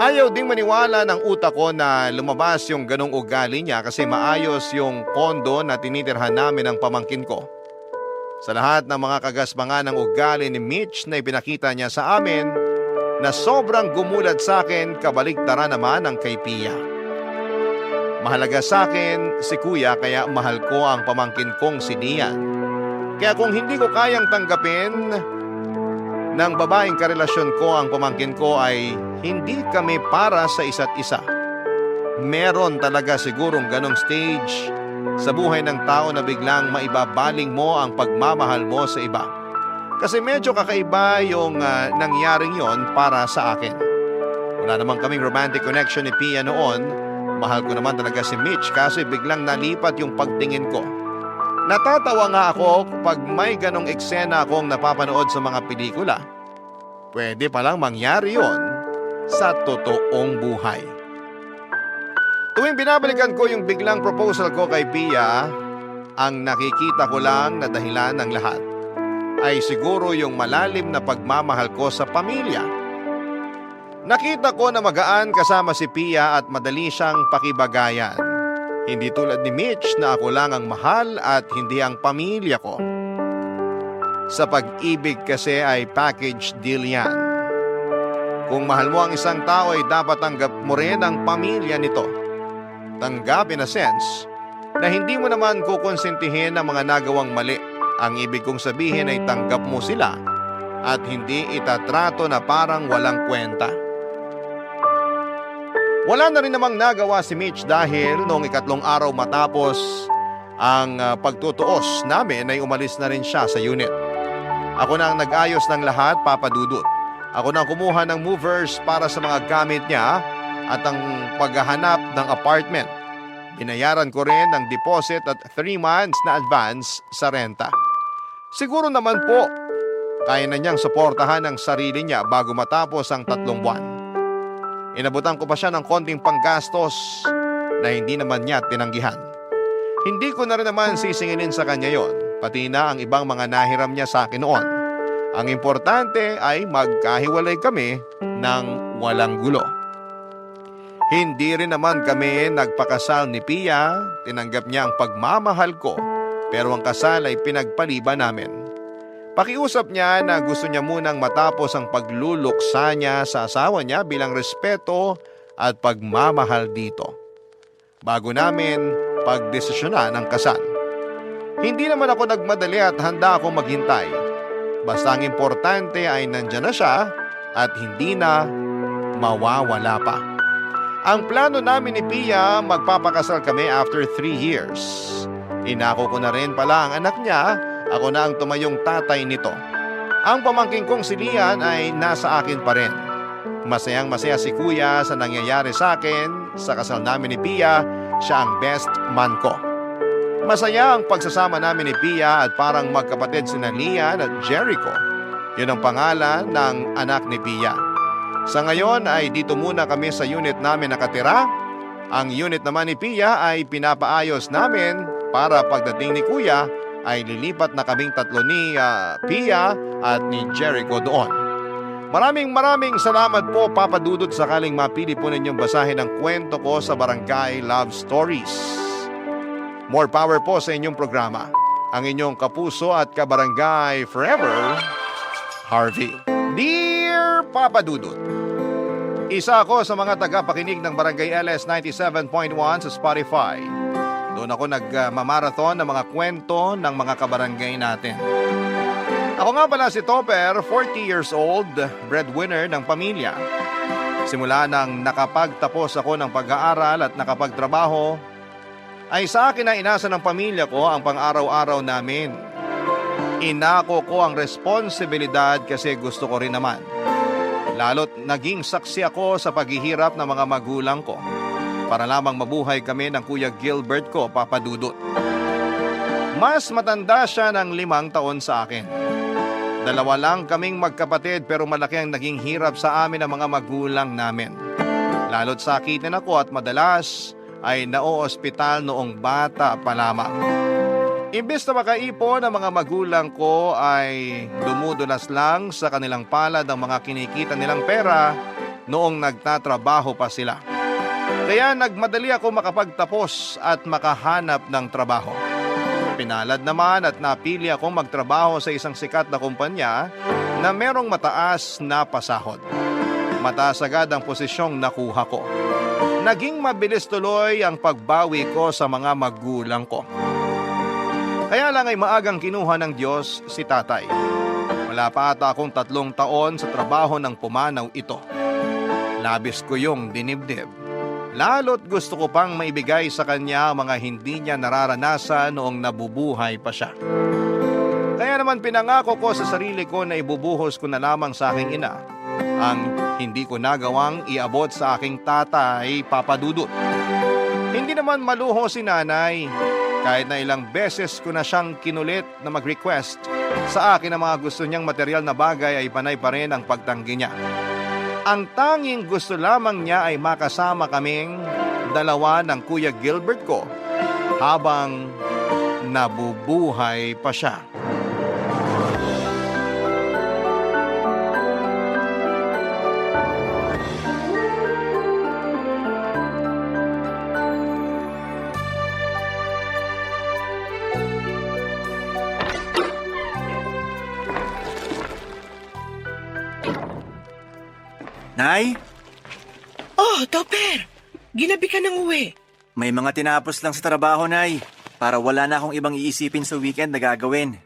A: Ayaw ding maniwala ng utak ko na lumabas yung ganong ugali niya kasi maayos yung kondo na tinitirhan namin ng pamangkin ko. Sa lahat ng mga kagaspangan ng ugali ni Mitch na ipinakita niya sa amin na sobrang gumulad sa akin, kabaliktaran naman ang kay Pia. Mahalaga sa akin si Kuya kaya mahal ko ang pamangkin kong si Lian. Kaya kung hindi ko kayang tanggapin ng babaeng karelasyon ko ang pamangkin ko ay hindi kami para sa isa't isa. Meron talaga sigurong ganong stage sa buhay ng tao na biglang maibabaling mo ang pagmamahal mo sa iba. Kasi medyo kakaiba yung nangyaring yon para sa akin. Wala naman kaming romantic connection ni Pia noon. Mahal ko naman talaga si Mitch kasi biglang nalipat yung pagtingin ko. Natatawa nga ako pag may ganong eksena akong napapanood sa mga pelikula. Pwede palang mangyari yon sa totoong buhay. Tuwing binabalikan ko yung biglang proposal ko kay Pia, ang nakikita ko lang na dahilan ng lahat ay siguro yung malalim na pagmamahal ko sa pamilya. Nakita ko na magaan kasama si Pia at madali siyang pakibagayan. Hindi tulad ni Mitch na ako lang ang mahal at hindi ang pamilya ko. Sa pag-ibig kasi ay package deal yan. Kung mahal mo ang isang tao ay dapat tanggap mo rin ang pamilya nito. Tanggap in a sense na hindi mo naman kukonsintihin ang mga nagawang mali. Ang ibig kong sabihin ay tanggap mo sila at hindi itatrato na parang walang kwenta. Wala na rin namang nagawa si Mitch dahil noong 3 araw matapos ang pagtutuos namin ay umalis na rin siya sa unit. Ako na ang nag-ayos ng lahat, Papa Dudut. Ako na ang kumuha ng movers para sa mga gamit niya at ang paghahanap ng apartment. Binayaran ko rin ng deposit at 3 months na advance sa renta. Siguro naman po, kaya na niyang suportahan ang sarili niya bago matapos ang 3 buwan. Inabutan ko pa siya ng konting panggastos na hindi naman niya tinanggihan. Hindi ko na rin naman sisingilin sa kanya yon, pati na ang ibang mga nahiram niya sa akin noon. Ang importante ay magkahiwalay kami ng walang gulo. Hindi rin naman kami nagpakasal ni Pia, tinanggap niya ang pagmamahal ko, pero ang kasal ay pinagpaliban namin. Pakiusap niya na gusto niya munang matapos ang pagluluksa niya sa asawa niya bilang respeto at pagmamahal dito, bago namin pagdesisyonan ang kasal. Hindi naman ako nagmadali at handa akong maghintay. Basta ang importante ay nandyan na siya at hindi na mawawala pa. Ang plano namin ni Pia, magpapakasal kami after 3 years. Inako ko na rin pala ang anak niya, ako na ang tumayong tatay nito. Ang pamangking kong si Lian ay nasa akin pa rin. Masayang masaya si Kuya sa nangyayari sa akin. Sa kasal namin ni Pia, siya ang best man ko. Masaya ang pagsasama namin ni Pia at parang magkapatid sina Lian at Jericho. Yun ang pangalan ng anak ni Pia. Sa ngayon ay dito muna kami sa unit namin nakatira. Ang unit naman ni Pia ay pinapaayos namin para pagdating ni Kuya ay lilipat na kaming 3 ni Pia at ni Jericho doon. Maraming salamat po, Papa Dudut, sakaling mapili po ninyong basahin ang kwento ko sa Barangay Love Stories. More power po sa inyong programa. Ang inyong kapuso at kabarangay forever, Harvey. Dear Papa Dudut, isa ako sa mga tagapakinig ng Barangay LS 97.1 sa Spotify. Doon ako nagmamarathon ng mga kwento ng mga kabarangay natin. Ako nga pala si Topper, 40 years old, breadwinner ng pamilya. Simula nang nakapagtapos ako ng pag-aaral at nakapagtrabaho, ay sa akin na inasa ng pamilya ko ang pang-araw-araw namin. Inako ko ang responsibilidad kasi gusto ko rin naman. Lalo't naging saksi ako sa paghihirap ng mga magulang ko para lamang mabuhay kami ng Kuya Gilbert ko, Papa Dudut. Mas matanda siya ng 5 taon sa akin. 2 lang kaming magkapatid pero malaki ang naging hirap sa amin ng mga magulang namin. Lalo't sakitin ako at madalas ay naoospital noong bata pa lamang. Imbes na makaipon ang mga magulang ko ay dumudulas lang sa kanilang palad ang mga kinikita nilang pera noong nagtatrabaho pa sila. Kaya nagmadali ako makapagtapos at makahanap ng trabaho. Pinalad naman at napili akong magtrabaho sa isang sikat na kumpanya na merong mataas na pasahod. Mataas agad ang posisyong nakuha ko. Naging mabilis tuloy ang pagbawi ko sa mga magulang ko. Kaya lang ay maagang kinuha ng Diyos si tatay. Wala pa ata akong 3 taon sa trabaho ng pumanaw ito. Labis ko yung dinibdib. Lalo't gusto ko pang maibigay sa kanya ang mga hindi niya nararanasan noong nabubuhay pa siya. Kaya naman pinangako ko sa sarili ko na ibubuhos ko na lamang sa aking ina ang hindi ko nagawang iabot sa aking tatay, Papa Dudut. Hindi naman maluho si nanay, kahit na ilang beses ko na siyang kinulit na mag-request sa akin ng mga gusto niyang material na bagay ay panay pa rin ang pagtanggi niya. Ang tanging gusto lamang niya ay makasama kaming dalawa ng Kuya Gilbert ko habang nabubuhay pa siya.
F: Nay,
G: Oh, Topper! Ginabi ka ng uwi.
F: may mga tinapos lang sa trabaho, Nay. Para wala na akong ibang iisipin sa weekend na gagawin.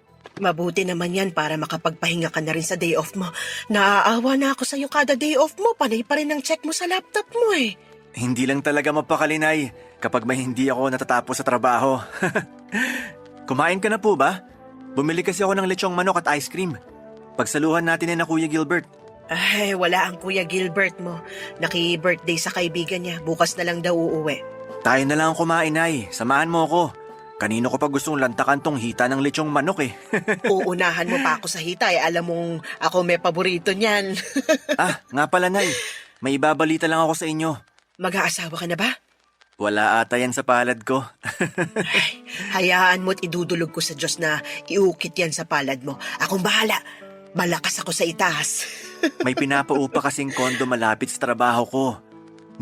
G: Mabuti naman yan para makapagpahinga ka na rin sa day off mo. Naaawa na ako sa'yo kada day off mo. Panay pa rin ang check mo sa laptop mo eh.
F: Hindi lang talaga mapakali, Nay, kapag may hindi ako natatapos sa trabaho. Kumain ka na po ba? Bumili kasi ako ng lechong manok at ice cream. Pagsaluhan natin na Kuya Gilbert.
G: Ay, wala ang Kuya Gilbert mo. Naki-birthday sa kaibigan niya. Bukas na lang daw uuwi.
F: Tayo na lang ang kumain, Nay. Samahan mo ako. Kanino ko pa gustong lantakan tong hita ng lechong manok eh.
G: Uunahan mo pa ako sa hita eh. Alam mong ako may paborito niyan.
F: Nga pala, Nay. May ibabalita lang ako sa inyo.
G: Mag-aasawa ka na ba?
F: Wala ata yan sa palad ko.
G: Ay, hayaan mo't idudulog ko sa Diyos na iukit yan sa palad mo. Akong bahala. Malakas ako sa itaas.
F: May pinapaupa kasing kondo malapit sa trabaho ko.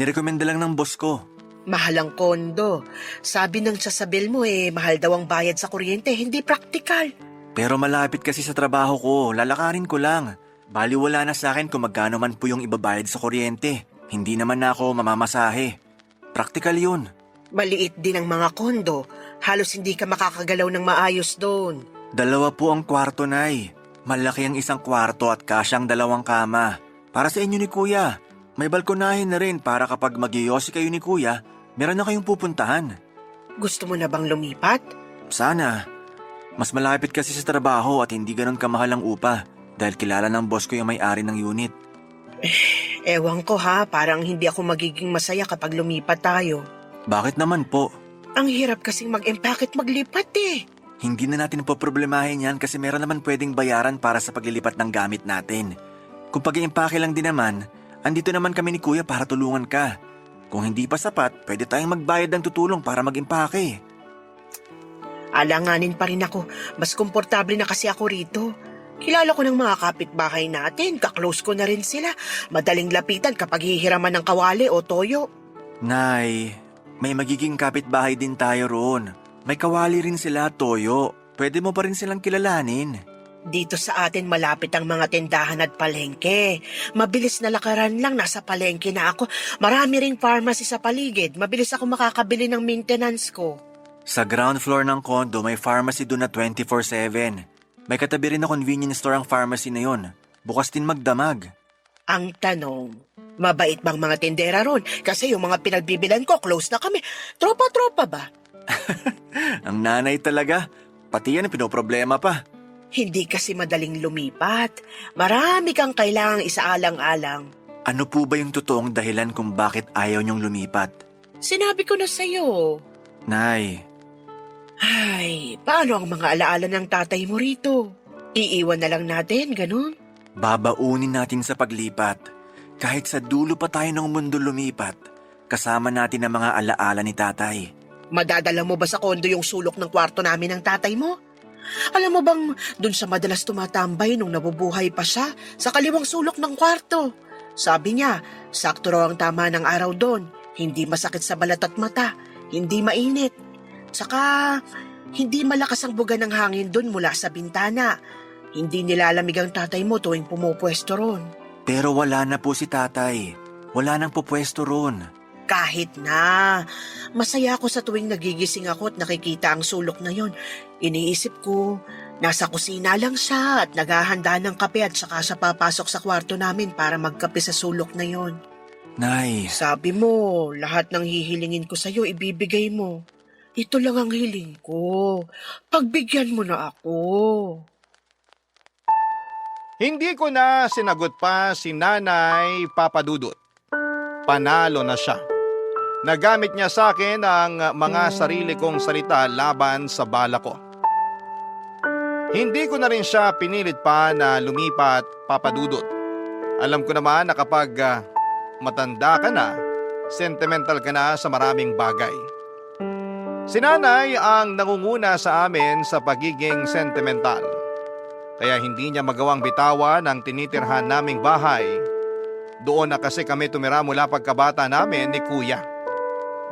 F: Nirekomenda lang ng boss ko.
G: Mahal ang kondo. Sabi ng sasabil mo mahal daw ang bayad sa kuryente. Hindi praktikal.
F: Pero malapit kasi sa trabaho ko, lalakarin ko lang. Baliwala na sa akin kung magkano man po yung ibabayad sa kuryente. Hindi naman na ako mamamasahe. Praktikal yun.
G: Maliit din ang mga kondo. Halos hindi ka makakagalaw ng maayos doon.
F: 2 po ang kwarto, Nay. Malaki ang isang kwarto at kasyang 2 kama. Para sa inyo ni Kuya. May balkonahin na rin para kapag mag-iyosi kayo ni Kuya, meron na kayong pupuntahan.
G: Gusto mo na bang lumipat?
F: Sana. Mas malapit kasi sa trabaho at hindi ganun kamahal ang upa dahil kilala ng boss ko yung may-ari ng unit.
G: Ewan ko ha, parang hindi ako magiging masaya kapag lumipat tayo.
F: Bakit naman po?
G: Ang hirap kasing mag-empake at maglipat eh.
F: Hindi na natin poproblemahin yan kasi meron naman pwedeng bayaran para sa paglilipat ng gamit natin. Kung pag-iimpake lang din naman, andito naman kami ni Kuya para tulungan ka. Kung hindi pa sapat, pwede tayong magbayad ng tutulong para mag-impake.
G: Alanganin pa rin ako. Mas komportable na kasi ako rito. Kilala ko ng mga kapitbahay natin. Kaklose ko na rin sila. Madaling lapitan kapag hihiraman ng kawali o toyo.
F: Nay, may magiging kapitbahay din tayo roon. May kawali rin sila, toyo. Pwede mo pa rin silang kilalanin.
G: Dito sa atin malapit ang mga tindahan at palengke. Mabilis na lakaran lang, nasa palengke na ako. Marami ring pharmacy sa paligid. Mabilis ako makakabili ng maintenance ko.
F: Sa ground floor ng condo, may pharmacy doon na 24/7. May katabi rin na convenience store ang pharmacy na yon. Bukas din magdamag.
G: Ang tanong, mabait bang mga tindera ron? Kasi yung mga pinagbibilan ko, close na kami. Tropa-tropa ba?
F: Ang nanay talaga. Pati yan pinoproblema pa.
G: Hindi kasi madaling lumipat. Marami kang kailangang isaalang-alang.
F: Ano po ba yung totoong dahilan kung bakit ayaw niyong lumipat?
G: Sinabi ko na sa'yo.
F: Nay,
G: Ay, paano ang mga alaala ng tatay mo rito? Iiwan na lang natin, ganun?
F: babaunin natin sa paglipat. Kahit sa dulo pa tayo ng mundo lumipat, kasama natin ang mga alaala ni tatay.
G: Madadala mo ba sa kondo yung sulok ng kwarto namin ng tatay mo? Alam mo bang dun sa madalas tumatambay nung nabubuhay pa siya, sa kaliwang sulok ng kwarto? Sabi niya, sakto raw ang tama ng araw doon. Hindi masakit sa balat at mata, hindi mainit. Saka, hindi malakas ang buga ng hangin doon mula sa bintana. Hindi nilalamig ang tatay mo tuwing pumupwesto ron.
F: Pero wala na po si tatay. Wala nang pupwesto ron.
G: Kahit na, masaya ako sa tuwing nagigising ako at nakikita ang sulok na yon. Iniisip ko, nasa kusina lang siya at naghahanda ng kape at saka siya papasok sa kwarto namin para magkape sa sulok na yon.
F: Nay,
G: Sabi mo, lahat ng hihilingin ko sa'yo, ibibigay mo. Ito lang ang hiling ko. Pagbigyan mo na ako.
A: Hindi ko na sinagot pa si Nanay Papadudut. Panalo na siya. Nagamit niya sa akin ang mga sarili kong salita laban sa bala ko. Hindi ko na rin siya pinilit pa na lumipat, Papadudut. Alam ko naman na kapag matanda ka na, sentimental ka na sa maraming bagay. Si Nanay ang nangunguna sa amin sa pagiging sentimental. Kaya hindi niya magawang bitawan ang tinitirhan naming bahay. Doon na kasi kami tumira mula pagkabata namin ni Kuya.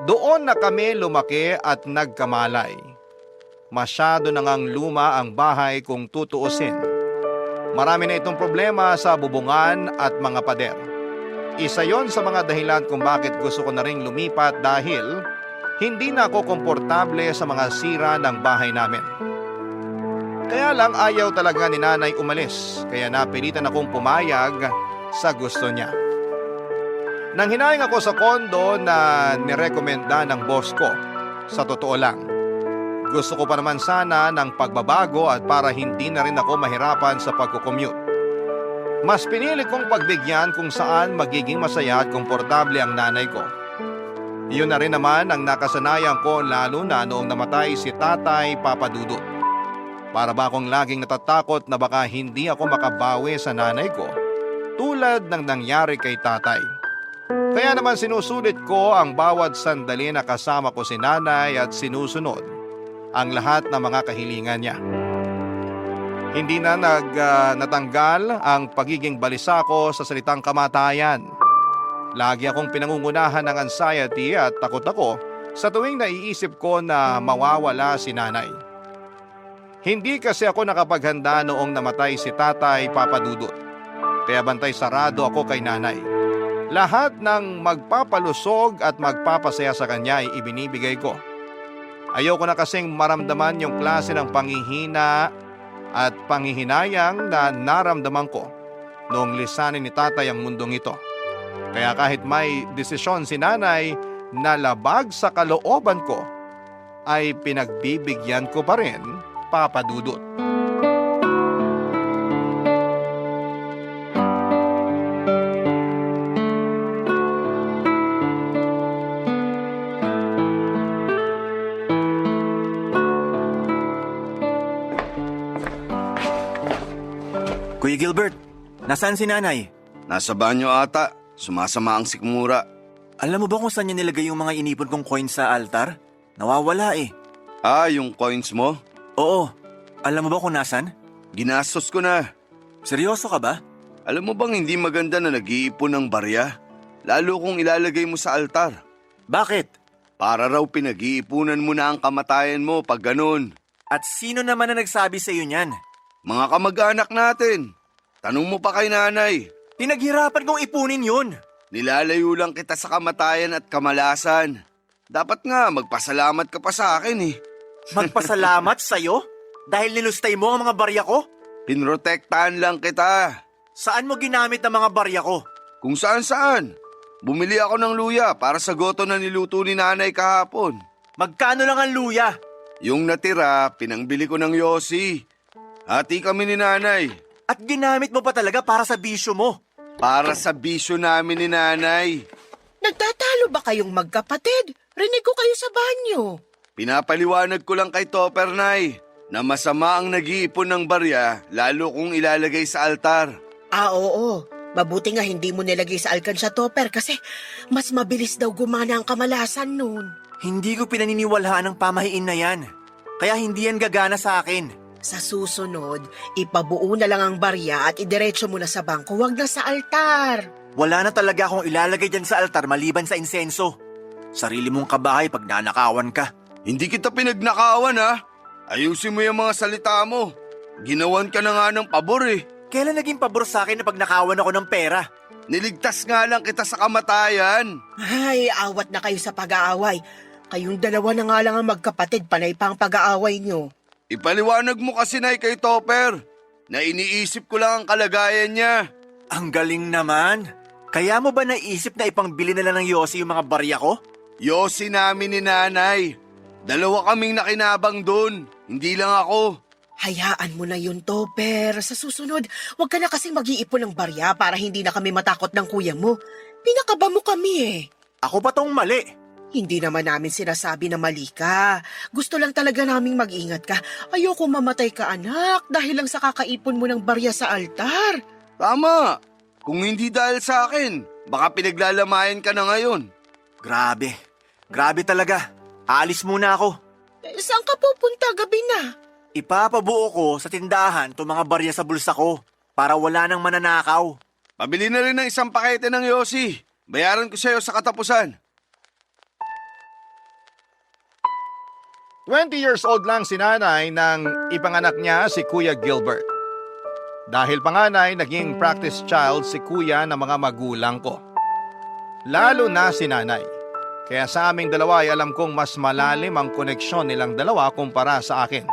A: Doon na kami lumaki at nagkamalay. Masyado na ngang luma ang bahay kung tutuusin. Marami na itong problema sa bubungan at mga pader. Isa yon sa mga dahilan kung bakit gusto ko na ring lumipat dahil hindi na ako komportable sa mga sira ng bahay namin. Kaya lang ayaw talaga ni Nanay umalis, kaya napilitan akong pumayag sa gusto niya. Nang hinayang ako sa kondo na nirekomenda ng boss ko, sa totoo lang, gusto ko pa naman sana ng pagbabago at para hindi na rin ako mahirapan sa pagkukommute. Mas pinili kong pagbigyan kung saan magiging masaya at komportable ang nanay ko. Iyon na rin naman ang nakasanayan ko lalo na noong namatay si Tatay Papadudut. Para ba akong laging natatakot na baka hindi ako makabawi sa nanay ko tulad ng nangyari kay tatay. Kaya naman sinusulit ko ang bawat sandali na kasama ko si nanay at sinusunod ang lahat ng mga kahilingan niya. Hindi na natanggal ang pagiging balisa ko sa salitang kamatayan. Lagi akong pinangungunahan ng anxiety at takot ako sa tuwing naiisip ko na mawawala si nanay. Hindi kasi ako nakapaghanda noong namatay si Tatay Papadudut. Kaya bantay sarado ako kay nanay. Lahat ng magpapalusog at magpapasaya sa kanya ay ibinibigay ko. Ayoko na kasing maramdaman yung klase ng panghihina at panghihinayang na naramdaman ko noong lisanin ni tatay ang mundong ito. Kaya kahit may desisyon si nanay na labag sa kalooban ko, ay pinagbibigyan ko pa rin, Papadudut.
F: Kuya Gilbert, nasaan si nanay?
B: Nasa banyo ata. Sumasama ang sikmura.
F: Alam mo ba kung saan niya nilagay yung mga inipon kong coins sa altar? Nawawala eh.
B: Ah, yung coins mo?
F: Oo. Alam mo ba kung nasan?
B: Ginastos ko na.
F: Seryoso ka ba?
B: Alam mo bang hindi maganda na nag-iipon ng barya? Lalo kung ilalagay mo sa altar.
F: Bakit?
B: Para raw pinag-iipunan mo na ang kamatayan mo pag ganun.
F: At sino naman na nagsabi sa iyo niyan?
B: Mga kamag-anak natin. Tanong mo pa kay nanay.
F: Pinaghirapan kong ipunin yun.
B: Nilalayo lang kita sa kamatayan at kamalasan. Dapat nga magpasalamat ka pa sa akin eh.
F: Magpasalamat sa'yo? Dahil nilustay mo ang mga barya ko?
B: Pinrotektahan lang kita.
F: Saan mo ginamit ang mga barya ko?
B: Kung saan-saan. Bumili ako ng luya para sa goto na niluto ni nanay kahapon.
F: Magkano lang ang luya?
B: Yung natira, pinangbili ko ng yosi. Hati kami ni nanay.
F: At ginamit mo pa talaga para sa bisyo mo.
B: Para sa bisyo namin ni nanay.
G: Nagtatalo ba kayong magkapatid? Rinig ko kayo sa banyo.
B: Pinapaliwanag ko lang kay Topper, Nay, na masama ang nag-iipon ng barya lalo kung ilalagay sa altar.
G: Ah, oo. Mabuti nga hindi mo nilagay sa alkansya topper kasi mas mabilis daw gumana ang kamalasan nun.
F: Hindi ko pinaniniwalaan ang pamahiin na yan. Kaya hindi yan gagana sa akin.
G: Sa susunod, ipabuo na lang ang barya at idiretso mo na sa bangko, wag na sa altar.
F: Wala na talaga akong ilalagay dyan sa altar maliban sa insenso. Sarili mong kabahay pag nanakawan ka.
B: Hindi kita pinagnakawan, ha? Ayusin mo yung mga salita mo. Ginawan ka na nga ng pabor eh.
F: Kailan naging pabor sa akin na pagnakawan ako ng pera?
B: Niligtas nga lang kita sa kamatayan.
G: Ay, awat na kayo sa pag-aaway. Kayong dalawa na nga lang ang magkapatid, panay pa ang pag-aaway nyo.
B: Ipaliwanag mo kasi, Nay, kay Topper na iniisip ko lang ang kalagayan niya.
F: Ang galing naman. Kaya mo ba naisip na ipangbili na lang ng Yossi yung mga barya ko?
B: Yossi namin ni nanay. Dalawa kaming nakinabang doon. Hindi lang ako.
G: Hayaan mo na yun, Topper. Sa susunod, huwag ka na kasing mag-iipon ng barya para hindi na kami matakot ng kuya mo. Pinakaba mo kami eh.
F: Ako pa tong mali.
G: Hindi naman namin sinasabi na mali ka. Gusto lang talaga naming mag-ingat ka. Ayoko mamatay ka, anak, dahil lang sa kakaipon mo ng barya sa altar.
B: Tama. Kung hindi dahil sa akin, baka pinaglalamayan ka na ngayon.
F: Grabe. Grabe talaga. Aalis muna ako.
G: Saan ka pupunta gabi na?
F: Ipapabuo ko sa tindahan itong mga barya sa bulsa ko para wala nang mananakaw.
B: Pabili na rin ng isang pakete ng Yossi. Bayaran ko sa'yo sa katapusan.
A: 20 years old lang si nanay nang ipanganak niya si Kuya Gilbert. Dahil panganay, naging practice child si kuya ng mga magulang ko. Lalo na si nanay. Kaya sa aming dalawa ay alam kong mas malalim ang koneksyon nilang dalawa kumpara sa akin.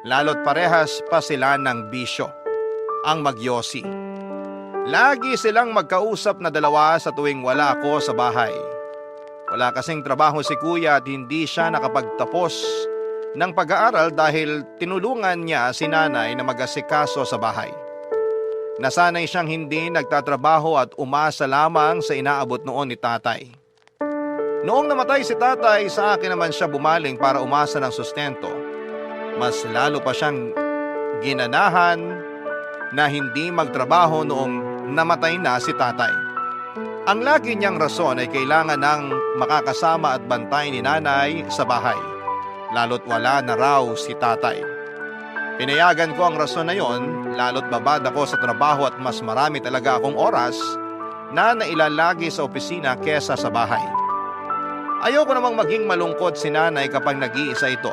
A: Lalo't parehas pa sila ng bisyo, ang magyosi. Lagi silang magkausap na dalawa sa tuwing wala ako sa bahay. Wala kasing trabaho si kuya at hindi siya nakapagtapos ng pag-aaral dahil tinulungan niya si nanay na mag-asikaso sa bahay. Nasanay siyang hindi nagtatrabaho at umasa lamang sa inaabot noon ni tatay. Noong namatay si tatay, sa akin naman siya bumaling para umasa ng sustento. Mas lalo pa siyang ginanahan na hindi magtrabaho noong namatay na si tatay. Ang lagi niyang rason ay kailangan ng makakasama at bantay ni nanay sa bahay. Lalo't wala na raw si tatay. Pinayagan ko ang rason na yon, lalo't babad ako sa trabaho at mas marami talaga akong oras na nailalagi sa opisina kesa sa bahay. Ayoko namang maging malungkot si nanay kapag nag-iisa ito.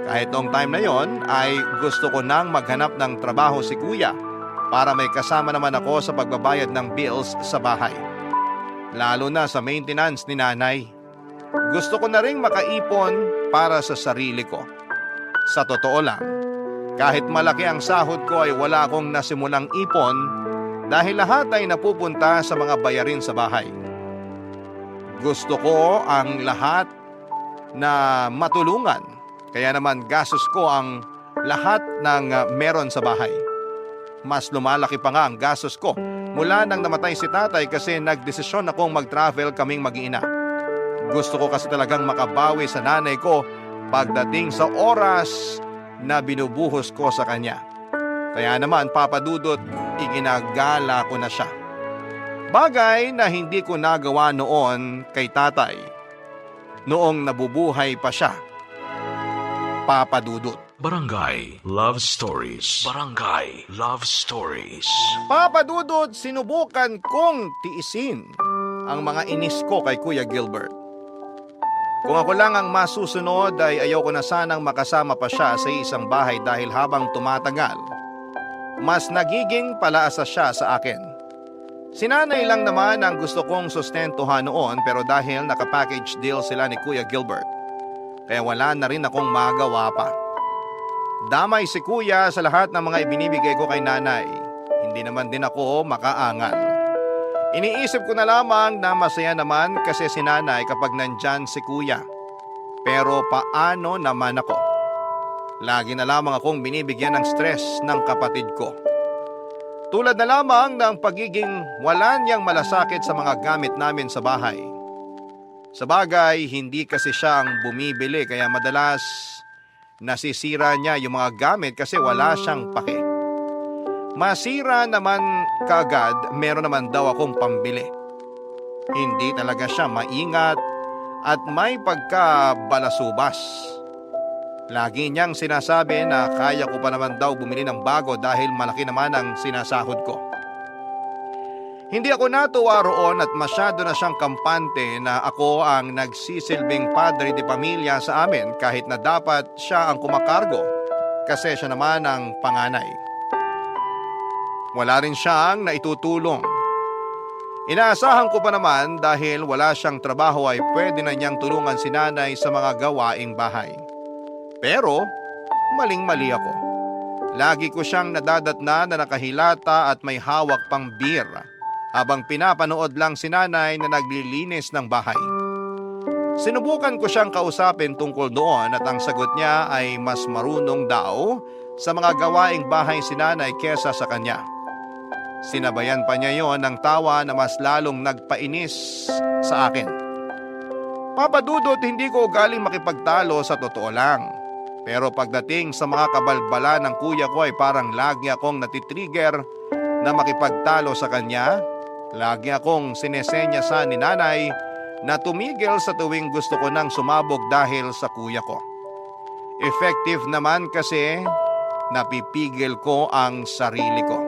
A: Kahit noong time na yon ay gusto ko nang maghanap ng trabaho si kuya para may kasama naman ako sa pagbabayad ng bills sa bahay. Lalo na sa maintenance ni nanay. Gusto ko na ring makaipon para sa sarili ko. Sa totoo lang, kahit malaki ang sahod ko ay wala akong nasimulang ipon dahil lahat ay napupunta sa mga bayarin sa bahay. Gusto ko ang lahat na matulungan, kaya naman gastos ko ang lahat ng meron sa bahay. Mas lumalaki pa nga ang gastos ko mula nang namatay si tatay kasi nagdesisyon akong mag-travel kaming mag-ina. Gusto ko kasi talagang makabawi sa nanay ko pagdating sa oras na binubuhos ko sa kanya. Kaya naman, Papa Dudut, iginagala ko na siya. Bagay na hindi ko nagawa noon kay tatay noong nabubuhay pa siya. Papa Dudut.
E: Barangay Love Stories. Barangay Love Stories.
A: Papa Dudut, sinubukan kong tiisin ang mga inis ko kay Kuya Gilbert. Kung ako lang ang masusunod ay ayoko na sanang makasama pa siya sa isang bahay dahil habang tumatagal, mas nagiging palaasa siya sa akin. Sinanay lang naman ang gusto kong sustentuhan noon pero dahil naka-package deal sila ni Kuya Gilbert, kaya wala na rin akong magawa pa. Damay si Kuya sa lahat ng mga ibinibigay ko kay nanay. Hindi naman din ako makaangal. Iniisip ko na lamang na masaya naman kasi si nanay kapag nandyan si kuya. Pero paano naman ako? Lagi na lamang akong binibigyan ng stress ng kapatid ko. Tulad na lamang ng pagiging wala niyang malasakit sa mga gamit namin sa bahay. Sa bagay, hindi kasi siya ang bumibili kaya madalas nasisira niya yung mga gamit kasi wala siyang pake. Masira naman kaagad, meron naman daw akong pambili. Hindi talaga siya maingat at may pagkabalasubas. Lagi niyang sinasabi na kaya ko pa naman daw bumili ng bago dahil malaki naman ang sinasahod ko. Hindi ako natuwa roon at masyado na siyang kampante na ako ang nagsisilbing padre de pamilya sa amin kahit na dapat siya ang kumakargo kasi siya naman ang panganay. Wala rin siyang naitutulong. Inaasahan ko pa naman dahil wala siyang trabaho ay pwede na niyang tulungan si nanay sa mga gawaing bahay. Pero maling-mali ako. Lagi ko siyang nadadatna na nakahilata at may hawak pang beer habang pinapanood lang si nanay na naglilinis ng bahay. Sinubukan ko siyang kausapin tungkol doon at ang sagot niya ay mas marunong daw sa mga gawaing bahay si nanay kesa sa kanya. Sinabayan pa niya yon ng tawa na mas lalong nagpainis sa akin. Papa Dudut, hindi ko ugaling makipagtalo sa totoo lang. Pero pagdating sa mga kabalbala ng kuya ko ay parang lagi akong natitrigger na makipagtalo sa kanya. Lagi akong sinesenyasan ni nanay na tumigil sa tuwing gusto ko nang sumabog dahil sa kuya ko. Effective naman kasi napipigil ko ang sarili ko.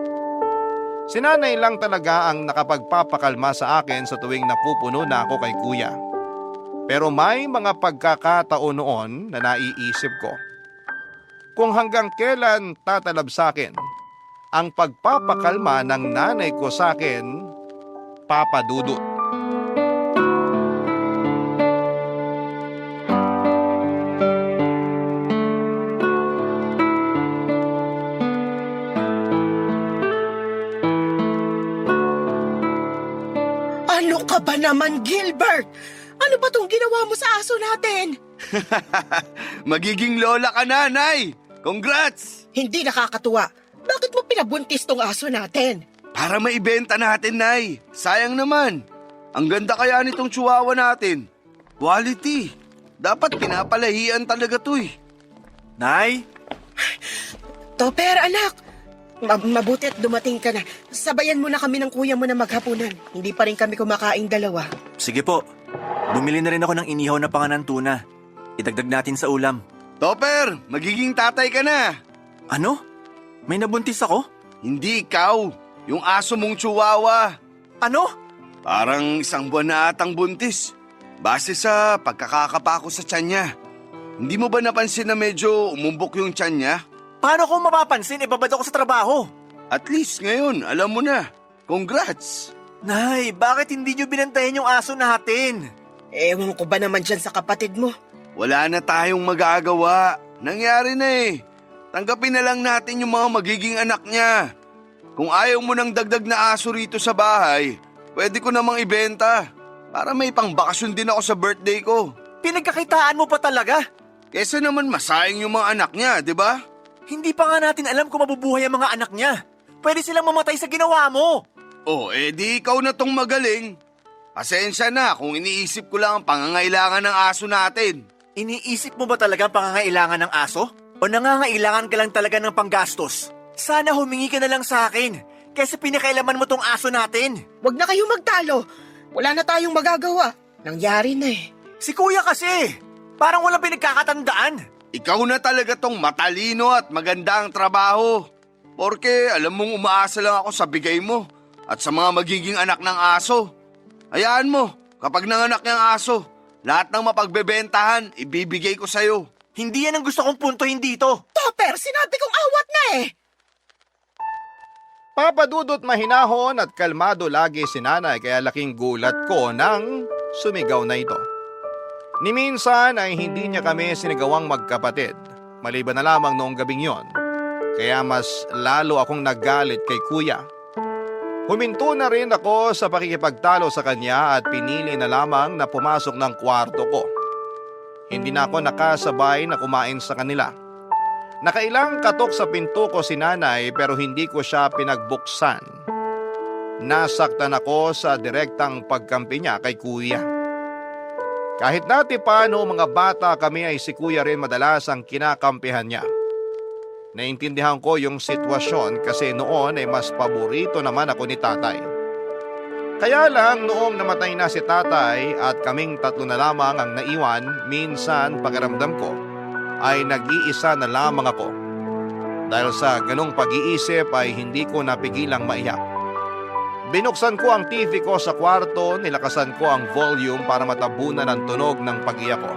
A: Si nanay lang talaga ang nakapagpapakalma sa akin sa tuwing napupuno na ako kay kuya. Pero may mga pagkakataon noon na naiisip ko kung hanggang kailan tatalab sa akin ang pagpapakalma ng nanay ko sa akin, Papa Dudut.
G: Ano ka ba naman, Gilbert? Ano ba tong ginawa mo sa aso natin?
B: Magiging lola ka na, Nay! Congrats!
G: Hindi nakakatuwa. Bakit mo pinabuntis tong aso natin?
B: Para maibenta natin, Nay. Sayang naman. Ang ganda kaya nitong chihuahua natin. Quality. Dapat pinapalahian talaga to eh.
F: Nay?
G: Topper, anak. Mabuti at dumating ka na. Sabayan mo na kami ng kuya mo na maghapunan. Hindi pa rin kami kumakain dalawa.
F: Sige po. Bumili na rin ako ng inihaw na panganan tuna. Idagdag natin sa ulam.
B: Topper, magiging tatay ka na.
F: Ano? May nabuntis ako?
B: Hindi ikaw. Yung aso mong chihuahua.
F: Ano?
B: Parang 1 buwan na atang buntis. Base sa pagkakakapa ko sa tiyan niya. Hindi mo ba napansin na medyo umumbok yung tiyan niya?
F: Paano ko mapapansin? Ibabad ako sa trabaho.
B: At least ngayon, alam mo na. Congrats!
F: Nay, bakit hindi nyo binantayan yung aso natin?
G: Ewan ko ba naman dyan sa kapatid mo?
B: Wala na tayong magagawa. Nangyari na eh. Tanggapin na lang natin yung mga magiging anak niya. Kung ayaw mo ng dagdag na aso rito sa bahay, pwede ko namang ibenta. Para may pangbakasyon din ako sa birthday ko.
F: Pinagkakitaan mo pa talaga?
B: Kesa naman masayang yung mga anak niya, di ba?
F: Hindi pa nga natin alam kung mabubuhay ang mga anak niya. Pwede silang mamatay sa ginawa mo.
B: Oh, di ikaw na tong magaling. Pasensya na kung iniisip ko lang ang pangangailangan ng aso natin.
F: Iniisip mo ba talaga ang pangangailangan ng aso? O nangangailangan ka lang talaga ng panggastos? Sana humingi ka na lang sa akin, kaysa pinakailaman mo tong aso natin.
G: Huwag na kayong magtalo. Wala na tayong magagawa. Nangyari na eh.
F: Si kuya kasi, parang walang pinagkakatandaan.
B: Ikaw na talaga tong matalino at maganda ang trabaho. Porke alam mong umaasa lang ako sa bigay mo at sa mga magiging anak ng aso. Hayaan mo, kapag nanganak niyang aso, lahat ng mapagbebentahan, ibibigay ko sa'yo.
F: Hindi yan ang gusto kong puntuhin dito.
G: Topper, sinabi kong awat na eh.
A: Papa Dudut, mahinahon at kalmado lagi si nanay kaya laking gulat ko nang sumigaw na ito. Ni minsan ay hindi niya kami sinigawang magkapatid, maliban na lamang noong gabing yon. Kaya mas lalo akong naggalit kay kuya. Huminto na rin ako sa pakikipagtalo sa kanya at pinili na lamang na pumasok ng kwarto ko. Hindi na ako nakasabay na kumain sa kanila. Nakailang katok sa pinto ko si nanay pero hindi ko siya pinagbuksan. Nasaktan ako sa direktang pagkampi niya kay kuya. Kahit dati pa noong mga bata kami ay si kuya rin madalas ang kinakampihan niya. Naintindihan ko yung sitwasyon kasi noon ay mas paborito naman ako ni tatay. Kaya lang noong namatay na si tatay at kaming tatlo na lamang ang naiwan, minsan pakiramdam ko ay nag-iisa na lamang ako. Dahil sa ganong pag-iisip ay hindi ko napigilang maiyak. Binuksan ko ang TV ko sa kwarto, nilakasan ko ang volume para matabunan ang tunog ng pag-iyak ko.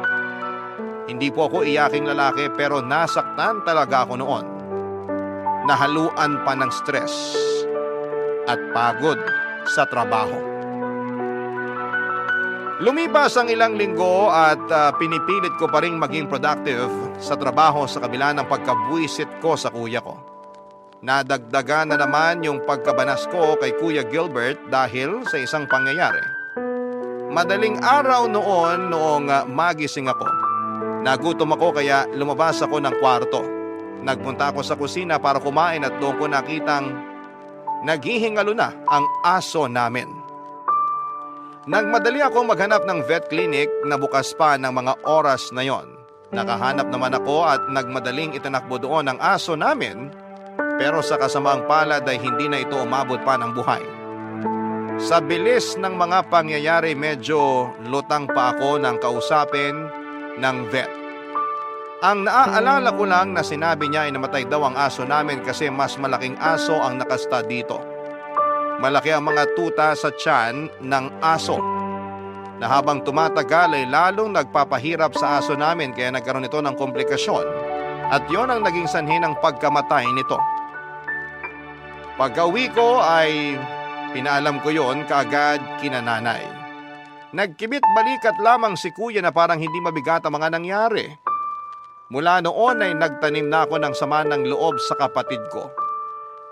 A: Hindi po ako iyaking lalaki pero nasaktan talaga ako noon. Nahaluan pa ng stress at pagod sa trabaho. Lumipas ang ilang linggo at pinipilit ko pa rin maging productive sa trabaho sa kabila ng pagkabuisit ko sa kuya ko. Nadagdagan na naman yung pagkabanas ko kay Kuya Gilbert dahil sa isang pangyayari. Madaling araw noong magising ako. Nagutom ako kaya lumabas ako ng kwarto. Nagpunta ako sa kusina para kumain at doon ko nakitang naghihingalo na ang aso namin. Nagmadali ako maghanap ng vet clinic na bukas pa ng mga oras na yon. Nakahanap naman ako at nagmadaling itinakbo doon ang aso namin, pero sa kasamaang palad ay hindi na ito umabot pa ng buhay. Sa bilis ng mga pangyayari, medyo lutang pa ako ng kausapin ng vet. Ang naaalala ko lang na sinabi niya ay namatay daw ang aso namin kasi mas malaking aso ang nakasta dito. Malaki ang mga tuta sa tiyan ng aso, na habang tumatagal ay lalong nagpapahirap sa aso namin kaya nagkaroon ito ng komplikasyon at yon ang naging sanhi ng pagkamatay nito. Pag-uwi ko ay pinaalam ko yon kaagad kina nanay. Nagkibit balikat lamang si kuya na parang hindi mabigat ang mga nangyari. Mula noon ay nagtanim na ako ng sama ng loob sa kapatid ko.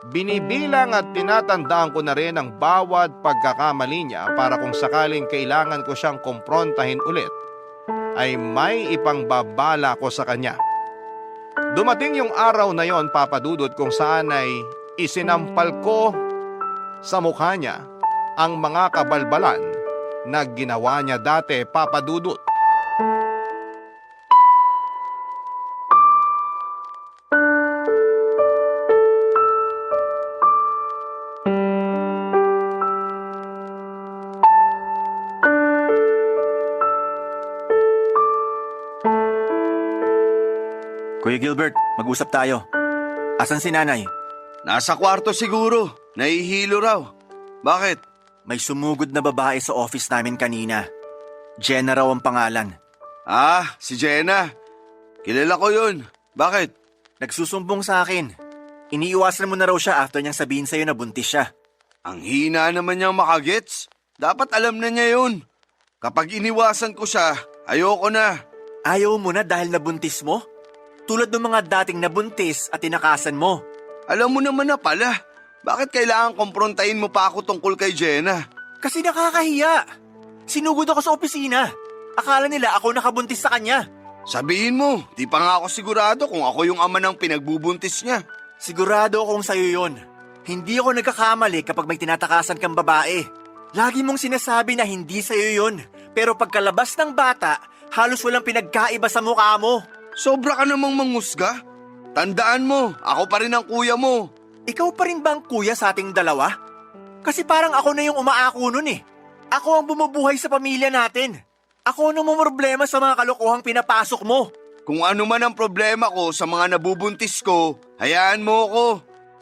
A: Binibilang at tinatandaan ko na rin ang bawat pagkakamali niya para kung sakaling kailangan ko siyang kumprontahin ulit, ay may ipangbabala ko sa kanya. Dumating yung araw na yon, Papa Dudut, kung saan ay isinampal ko sa mukha niya ang mga kabalbalan na ginawa niya dati, Papa Dudut.
F: Kuya Gilbert, mag-usap tayo. Asan si nanay?
B: Nasa kwarto siguro. Nahihilo raw. Bakit?
F: May sumugod na babae sa office namin kanina. Jenna raw ang pangalan.
B: Ah, si Jenna. Kilala ko yun. Bakit?
F: Nagsusumbong sa akin. Iniiwasan mo na raw siya after niyang sabihin sa'yo na buntis siya.
B: Ang hina naman niyang makagets. Dapat alam na niya yun. Kapag iniwasan ko siya, ayoko na.
F: Ayaw mo na dahil nabuntis mo? Tulad ng mga dating nabuntis at tinakasan mo.
B: Alam mo naman na pala. Bakit kailangan komprontahin mo pa ako tungkol kay Jenna?
F: Kasi nakakahiya. Sinugod ako sa opisina. Akala nila ako nakabuntis sa kanya.
B: Sabihin mo, di pa nga ako sigurado kung ako yung ama ng pinagbubuntis niya.
F: Sigurado akong sa'yo yun. Hindi ako nagkakamali kapag may tinatakasan kang babae. Lagi mong sinasabi na hindi sa'yo yun. Pero pagkalabas ng bata, halos walang pinagkaiba sa mukha mo.
B: Sobra ka namang mangusga. Tandaan mo, ako pa rin ang kuya mo.
F: Ikaw pa rin ba ang kuya sa ating dalawa? Kasi parang ako na yung umaako nun eh. Ako ang bumubuhay sa pamilya natin. Ako ang problema sa mga kalokohang pinapasok mo.
B: Kung ano man ang problema ko sa mga nabubuntis ko, hayaan mo ko.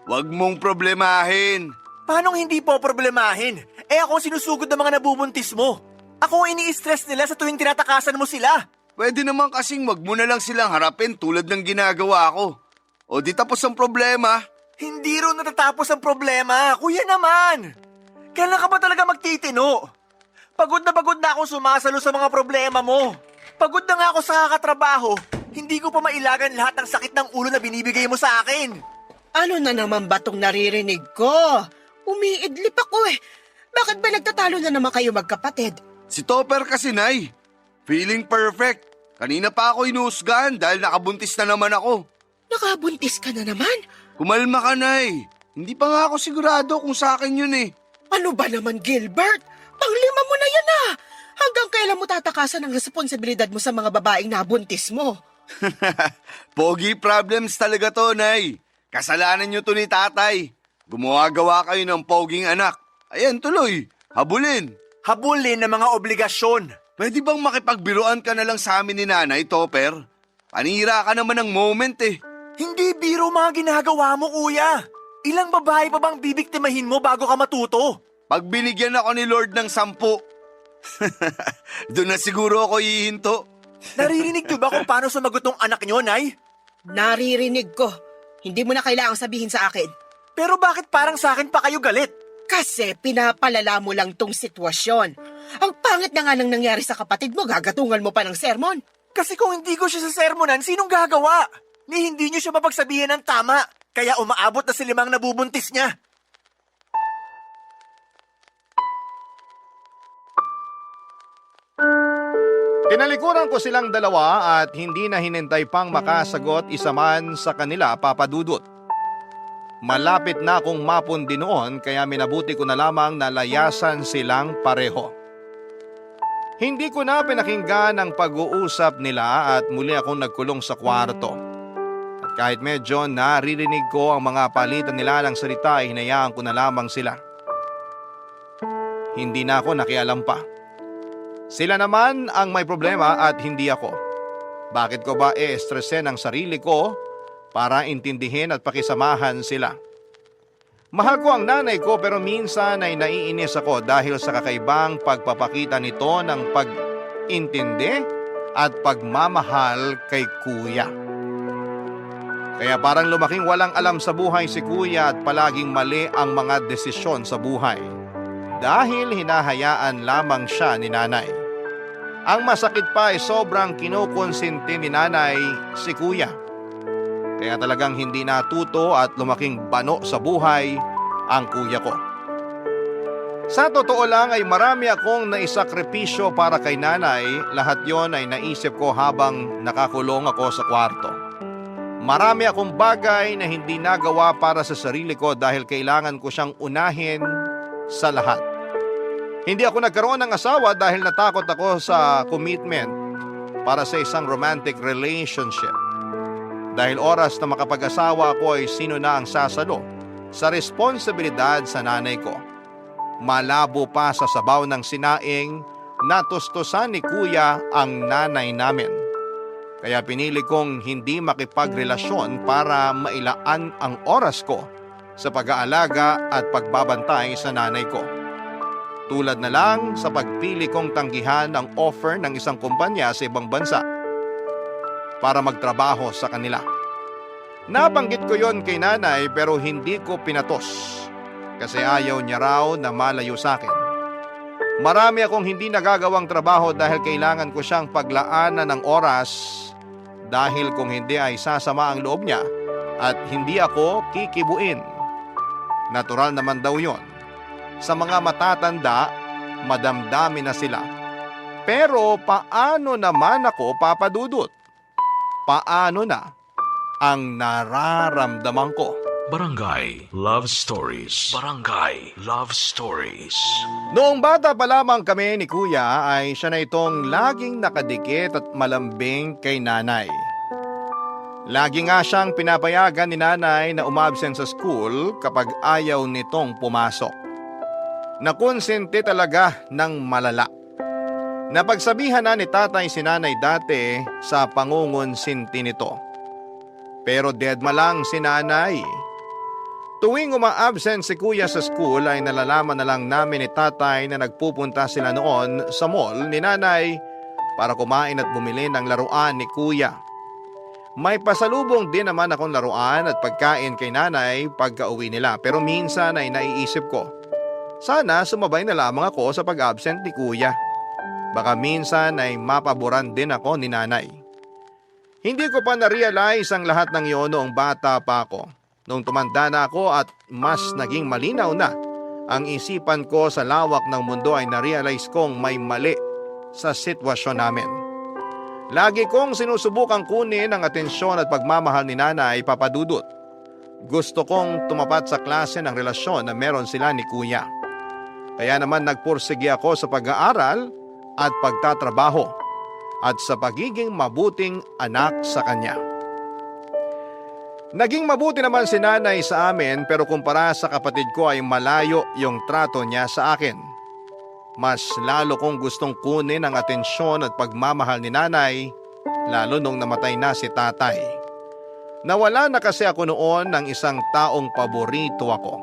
B: Huwag mong problemahin.
F: Paano hindi po problemahin? Eh ako ang sinusugod ng mga nabubuntis mo. Ako ang ini-stress nila sa tuwing tinatakasan mo sila.
B: Pwede naman kasing wag mo na lang silang harapin tulad ng ginagawa ko. O di tapos ang problema.
F: Hindi rin natatapos ang problema. Kuya naman. Kailan ka ba talaga magtitino? Pagod na akong sumasalo sa mga problema mo. Pagod na nga ako sa kakatrabaho. Hindi ko pa mailagan lahat ng sakit ng ulo na binibigay mo sa akin.
G: Ano na naman ba tong naririnig ko? Umiidlip ako eh. Bakit ba nagtatalo na naman kayo magkapatid?
B: Si Topper kasi, Nay. Feeling perfect. Kanina pa ako inuusgahan dahil nakabuntis na naman ako.
G: Nakabuntis ka na naman?
B: Kumalma ka, Nay. Hindi pa nga ako sigurado kung sa akin yun eh.
G: Ano ba naman, Gilbert? Panglima mo na yan ah! Hanggang kailan mo tatakasan ang responsibilidad mo sa mga babaeng nabuntis mo?
B: Pogi problems talaga to, Nay. Kasalanan nyo to ni tatay. Gumawa-gawa kayo ng poging anak. Ayan, tuloy. Habulin.
F: Habulin ng mga obligasyon.
B: Pwede bang makipagbiruan ka na lang sa amin ni Nanay, Topper? Panira ka naman ng moment eh.
F: Hindi biro mga ginagawa mo, kuya. Ilang babae pa bang bibiktimahin mo bago ka matuto?
B: Pag binigyan ako ni Lord ng 10, doon na siguro ako hihinto.
F: Naririnig niyo ba kung paano sumagot ng anak niyo, Nay?
G: Naririnig ko. Hindi mo na kailangang sabihin sa akin.
F: Pero bakit parang sa akin pa kayo galit?
G: Kasi pinapalala mo lang tong sitwasyon. Ang pangit na nga nang nangyari sa kapatid mo, gagatungan mo pa ng sermon.
F: Kasi kung hindi ko siya sa sermonan, sinong gagawa? Ni hindi niyo siya mapagsabihin ng tama. Kaya umaabot na si Limang nabubuntis niya.
A: Tinalikuran ko silang dalawa at hindi na hinintay pang makasagot isa man sa kanila, Papa Dudut. Malapit na akong mapundi noon kaya minabuti ko na lamang na layasan silang pareho. Hindi ko na pinakinggan ang pag-uusap nila at muli akong nagkulong sa kwarto. At kahit medyo naririnig ko ang mga palitan nila ng salita ay hinayaan ko na lamang sila. Hindi na ako nakialam pa. Sila naman ang may problema at hindi ako. Bakit ko ba stressin ang sarili ko para intindihin at pakisamahan sila? Mahal ko ang nanay ko pero minsan ay naiinis ako dahil sa kakaibang pagpapakita nito ng pag-intindi at pagmamahal kay kuya. Kaya parang lumaking walang alam sa buhay si kuya at palaging mali ang mga desisyon sa buhay. Dahil hinahayaan lamang siya ni nanay. Ang masakit pa ay sobrang kinukonsinti ni nanay si kuya. Kaya talagang hindi natuto at lumaking bano sa buhay ang kuya ko. Sa totoo lang ay marami akong naisakripisyo para kay nanay. Lahat yon ay naisip ko habang nakakulong ako sa kwarto. Marami akong bagay na hindi nagawa para sa sarili ko dahil kailangan ko siyang unahin sa lahat. Hindi ako nagkaroon ng asawa dahil natakot ako sa commitment para sa isang romantic relationship. Dahil oras na makapag-asawa ako ay sino na ang sasalo sa responsibilidad sa nanay ko. Malabo pa sa sabaw ng sinaing, natustusan ni kuya ang nanay namin. Kaya pinili kong hindi makipagrelasyon para mailaan ang oras ko sa pag-aalaga at pagbabantay sa nanay ko. Tulad na lang sa pagpili kong tanggihan ang offer ng isang kumpanya sa ibang bansa para magtrabaho sa kanila. Nabanggit ko yon kay nanay pero hindi ko pinatos kasi ayaw niya raw na malayo sa akin. Marami akong hindi nagagawang trabaho dahil kailangan ko siyang paglaanan ng oras dahil kung hindi ay sasama ang loob niya at hindi ako kikibuin. Natural naman daw yon. Sa mga matatanda, madamdami na sila. Pero paano naman ako, Papa Dudut? Paano na ang nararamdaman ko?
E: Barangay Love Stories. Barangay Love Stories.
A: Noong bata pa lamang kami ni Kuya ay siya na itong laging nakadikit at malambing kay nanay. Lagi nga siyang pinapayagan ni nanay na umabsent sa school kapag ayaw nitong pumasok. Nakonsente talaga ng malala. Napagsabihan na ni tatay si nanay dati sa pangungonsinti nito. Pero deadma lang si nanay. Tuwing uma-absent si kuya sa school ay nalalaman na lang namin ni tatay na nagpupunta sila noon sa mall ni nanay para kumain at bumili ng laruan ni kuya. May pasalubong din naman akong laruan at pagkain kay nanay pagka-uwi nila pero minsan ay naiisip ko. Sana sumabay na lamang ako sa pag-absent ni kuya. Baka minsan ay mapaboran din ako ni nanay. Hindi ko pa na-realize ang lahat ng iyon noong bata pa ako. Noong tumanda na ako at mas naging malinaw na ang isipan ko sa lawak ng mundo ay na-realize kong may mali sa sitwasyon namin. Lagi kong sinusubukang kunin ang atensyon at pagmamahal ni nanay, Papa Dudut. Gusto kong tumapat sa klase ng relasyon na meron sila ni kuya. Kaya naman nagpursige ako sa pag-aaral at pagtatrabaho at sa pagiging mabuting anak sa kanya. Naging mabuti naman si nanay sa amin pero kumpara sa kapatid ko ay malayo yung trato niya sa akin. Mas lalo kong gustong kunin ang atensyon at pagmamahal ni nanay lalo nung namatay na si tatay. Nawala na kasi ako noon ng isang taong paborito ako.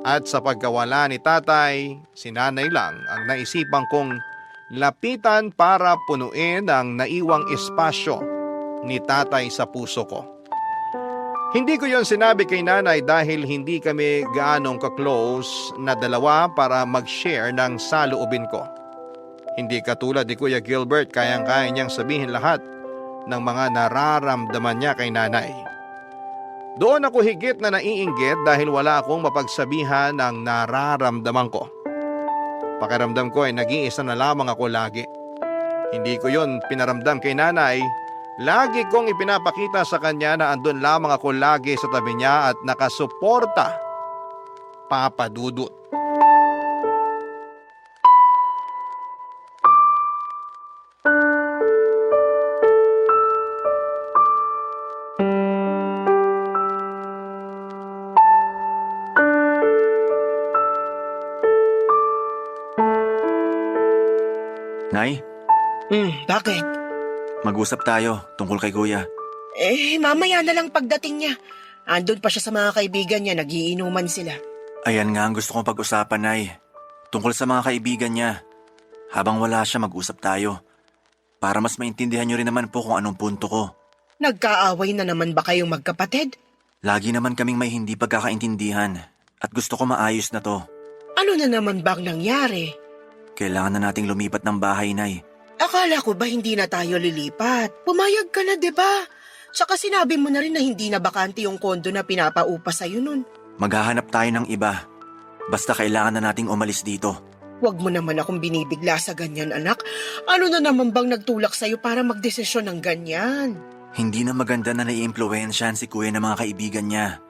A: At sa pagkawala ni tatay, si nanay lang ang naisipan kong lapitan para punuin ang naiwang espasyo ni tatay sa puso ko. Hindi ko yon sinabi kay nanay dahil hindi kami gaanong ka-close na dalawa para mag-share ng saloobin ko. Hindi katulad ni Kuya Gilbert kayang-kaya niyang sabihin lahat ng mga nararamdaman niya kay nanay. Doon ako higit na naiinggit dahil wala akong mapagsabihan ng nararamdaman ko. Pakiramdam ko ay nag-iisa na lamang ako lagi. Hindi ko yon pinaramdam kay nanay. Lagi kong ipinapakita sa kanya na andun lamang ako lagi sa tabi niya at nakasuporta. Papa Dudut.
F: Nay,
G: Bakit?
F: mag-usap tayo tungkol kay Kuya.
G: Mamaya na lang pagdating niya. Andun pa siya sa mga kaibigan niya, nagiinuman sila.
F: Ayan nga ang gusto kong pag-usapan, Nay. Tungkol sa mga kaibigan niya. Habang wala siya, mag-usap tayo. Para mas maintindihan niyo rin naman po kung anong punto ko.
G: Nagkaaway na naman ba kayong magkapatid?
F: Lagi naman kaming may hindi pagkakaintindihan. At gusto ko maayos na to.
G: Ano na naman bang nangyari?
F: Kailangan na nating lumipat ng bahay, Nay.
G: Akala ko ba hindi na tayo lilipat? Pumayag ka na, 'di ba? Tsaka sinabi mo na rin na hindi na bakante yung kondo na pinapaupa sa'yo nun.
F: Maghahanap tayo ng iba. Basta kailangan na nating umalis dito.
G: Huwag mo naman akong binibigla sa ganyan, anak. Ano na naman bang nagtulak sa'yo para magdesisyon ng ganyan?
F: Hindi na maganda na naiimpluwensyahan si Kuya ng mga kaibigan niya.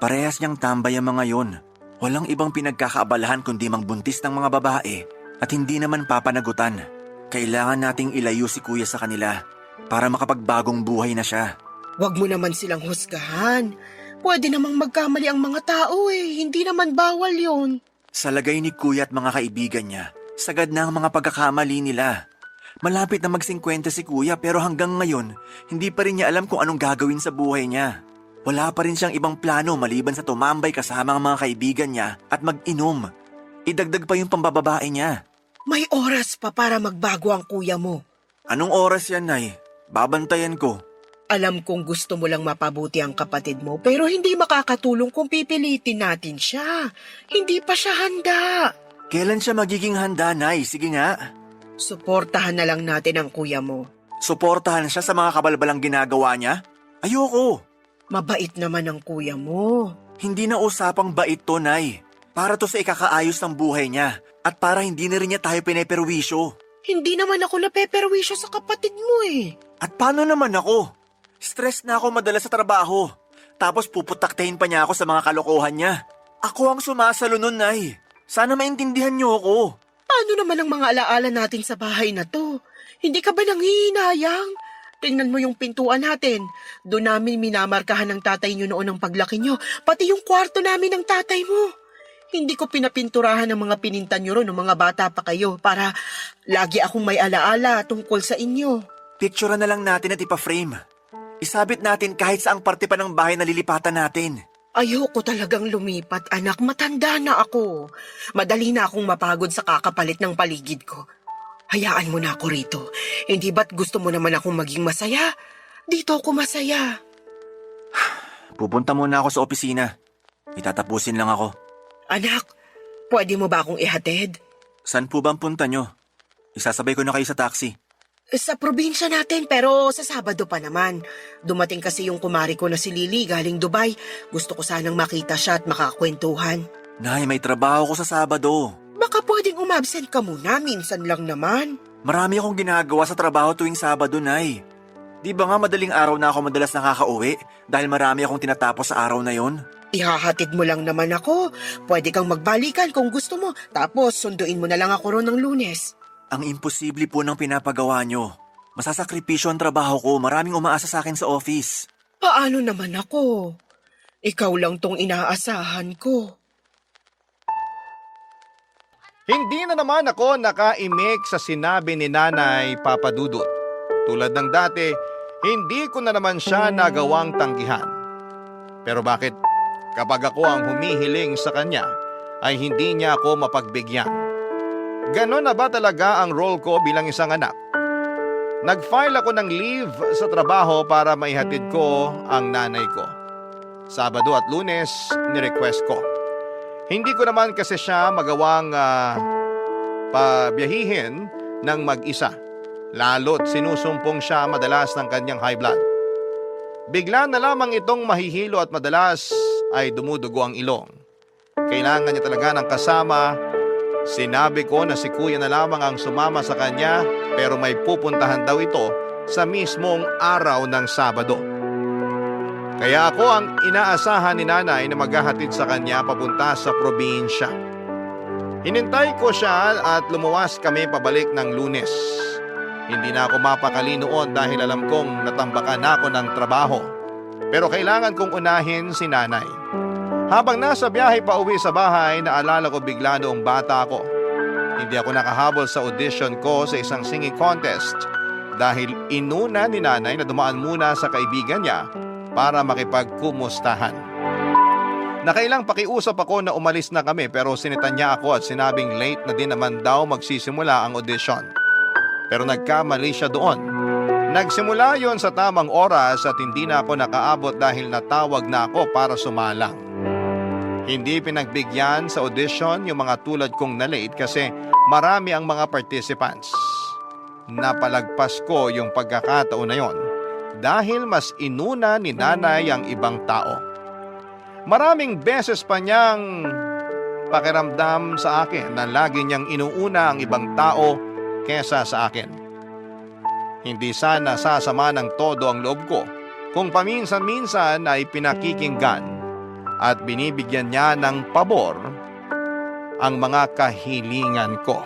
F: Parehas niyang tambay ang mga yon. Walang ibang pinagkakaabalahan kundi mangbuntis ng mga babae at hindi naman papanagutan. Kailangan nating ilayo si Kuya sa kanila para makapagbagong buhay na siya.
G: Huwag mo naman silang husgahan. Pwede namang magkamali ang mga tao hindi naman bawal yon.
F: Sa lagay ni Kuya at mga kaibigan niya, sagad na ang mga pagkakamali nila. Malapit na mag-50 si Kuya pero hanggang ngayon, hindi pa rin niya alam kung anong gagawin sa buhay niya. Wala pa rin siyang ibang plano maliban sa tumambay kasama ang mga kaibigan niya at mag-inom. Idagdag pa yung pambababae niya.
G: May oras pa para magbago ang kuya mo.
F: Anong oras yan, Nay? Babantayan ko.
G: Alam kong gusto mo lang mapabuti ang kapatid mo pero hindi makakatulong kung pipilitin natin siya. Hindi pa siya handa.
F: Kailan siya magiging handa, Nay? Sige nga.
G: Suportahan na lang natin ang kuya mo.
F: Suportahan siya sa mga kabalbalang ginagawa niya? Ayoko.
G: Mabait naman ang kuya mo.
F: Hindi na usapang bait to, Nay. Para to sa ikakaayos ng buhay niya at para hindi na rin niya tayo pineperwisyo.
G: Hindi naman ako napeperwisyo sa kapatid mo
F: At paano naman ako? Stress na ako madalas sa trabaho. Tapos puputaktahin pa niya ako sa mga kalokohan niya. Ako ang sumasalo nun, Nay. Sana maintindihan niyo ako.
G: Paano naman ang mga alaala natin sa bahay na to? Hindi ka ba nanghihinayang? Tingnan mo yung pintuan natin. Doon namin minamarkahan ng tatay niyo noon ang paglaki niyo. Pati yung kwarto namin ng tatay mo. Hindi ko pinapinturahan ng mga pinintan niyo ron ng mga bata pa kayo para lagi akong may alaala tungkol sa inyo.
F: Picture na lang natin at ipa-frame. Isabit natin kahit saang parte pa ng bahay na lilipatan natin.
G: Ayoko talagang lumipat, anak. Matanda na ako. Madali na akong mapagod sa kakapalit ng paligid ko. Hayaan mo na ako rito. Hindi ba't gusto mo naman akong maging masaya? Dito ako masaya.
F: Pupunta muna ako sa opisina. Itatapusin lang ako.
G: Anak, pwede mo ba akong ihatid?
F: Saan po ba ang punta nyo? Isasabay ko na kayo sa taxi.
G: Sa probinsya natin pero sa Sabado pa naman. Dumating kasi yung kumari ko na si Lily galing Dubai. Gusto ko sanang makita siya at makakwentuhan.
F: Nay, may trabaho ko sa Sabado.
G: Baka pwedeng umabsent ka muna, minsan lang naman.
F: Marami akong ginagawa sa trabaho tuwing Sabado, Nay. Di ba nga madaling araw na ako madalas nakakauwi dahil marami akong tinatapos sa araw na yon?
G: Ihahatid mo lang naman ako. Pwede kang magbalikan kung gusto mo. Tapos sunduin mo na lang ako ron ng Lunes.
F: Ang imposible po ng pinapagawa nyo. Masasakripisyo ang trabaho ko. Maraming umaasa sa akin sa office.
G: Paano naman ako? Ikaw lang tong inaasahan ko.
A: Hindi na naman ako nakaimik sa sinabi ni Nanay Papa Dudut. Tulad ng dati, hindi ko na naman siya nagawang tanggihan. Pero bakit kapag ako ang humihiling sa kanya, ay hindi niya ako mapagbigyan? Ganon na ba talaga ang role ko bilang isang anak? Nag-file ako ng leave sa trabaho para maihatid ko ang nanay ko. Sabado at Lunes, ni-request ko. Hindi ko naman kasi siya magawang pabiyahihin ng mag-isa. Lalo't sinusumpong siya madalas ng kanyang high blood. Bigla na lamang itong mahihilo at madalas ay dumudugo ang ilong. Kailangan niya talaga ng kasama. Sinabi ko na si kuya na lamang ang sumama sa kanya pero may pupuntahan daw ito sa mismong araw ng Sabado. Kaya ako ang inaasahan ni nanay na maghahatid sa kanya papunta sa probinsya. Hinintay ko siya at lumuwas kami pabalik ng Lunes. Hindi na ako mapakali noon dahil alam kong natambakan na ako ng trabaho. Pero kailangan kong unahin si nanay. Habang nasa biyahe pa uwi sa bahay, naalala ko bigla noong bata ako. Hindi ako nakahabol sa audition ko sa isang singing contest dahil inuna ni nanay na dumaan muna sa kaibigan niya para makipagkumustahan. Nakailang pakiusap ako na umalis na kami pero sinitan niya ako at sinabing late na din naman daw magsisimula ang audition. Pero nagkamali siya doon. Nagsimula yon sa tamang oras at hindi na ako nakaabot dahil natawag na ako para sumalang. Hindi pinagbigyan sa audition yung mga tulad kong na-late kasi marami ang mga participants. Napalagpas ko yung pagkakataon na yon dahil mas inuna ni nanay ang ibang tao. Maraming beses pa niyang pakiramdam sa akin na lagi niyang inuuna ang ibang tao kesa sa akin. Hindi sana sasama ng todo ang loob ko kung paminsan-minsan ay pinakikinggan at binibigyan niya ng pabor ang mga kahilingan ko.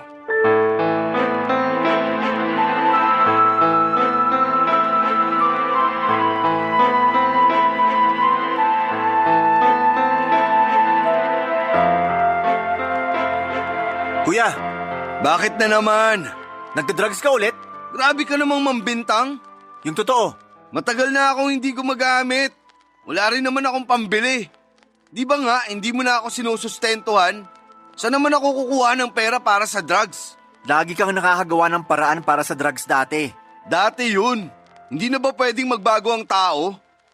F: Kuya,
B: Bakit na naman?
F: nagda-drugs ka ulit?
B: Grabe ka namang mambintang.
F: Yung totoo.
B: Matagal na akong hindi gumagamit. Wala rin naman akong pambili. Di ba nga, hindi mo na ako sinusustentuhan? Saan naman ako kukuha ng pera para sa drugs?
F: Lagi kang nakakagawa ng paraan para sa drugs dati.
B: Dati yun. Hindi na ba pwedeng magbago ang tao?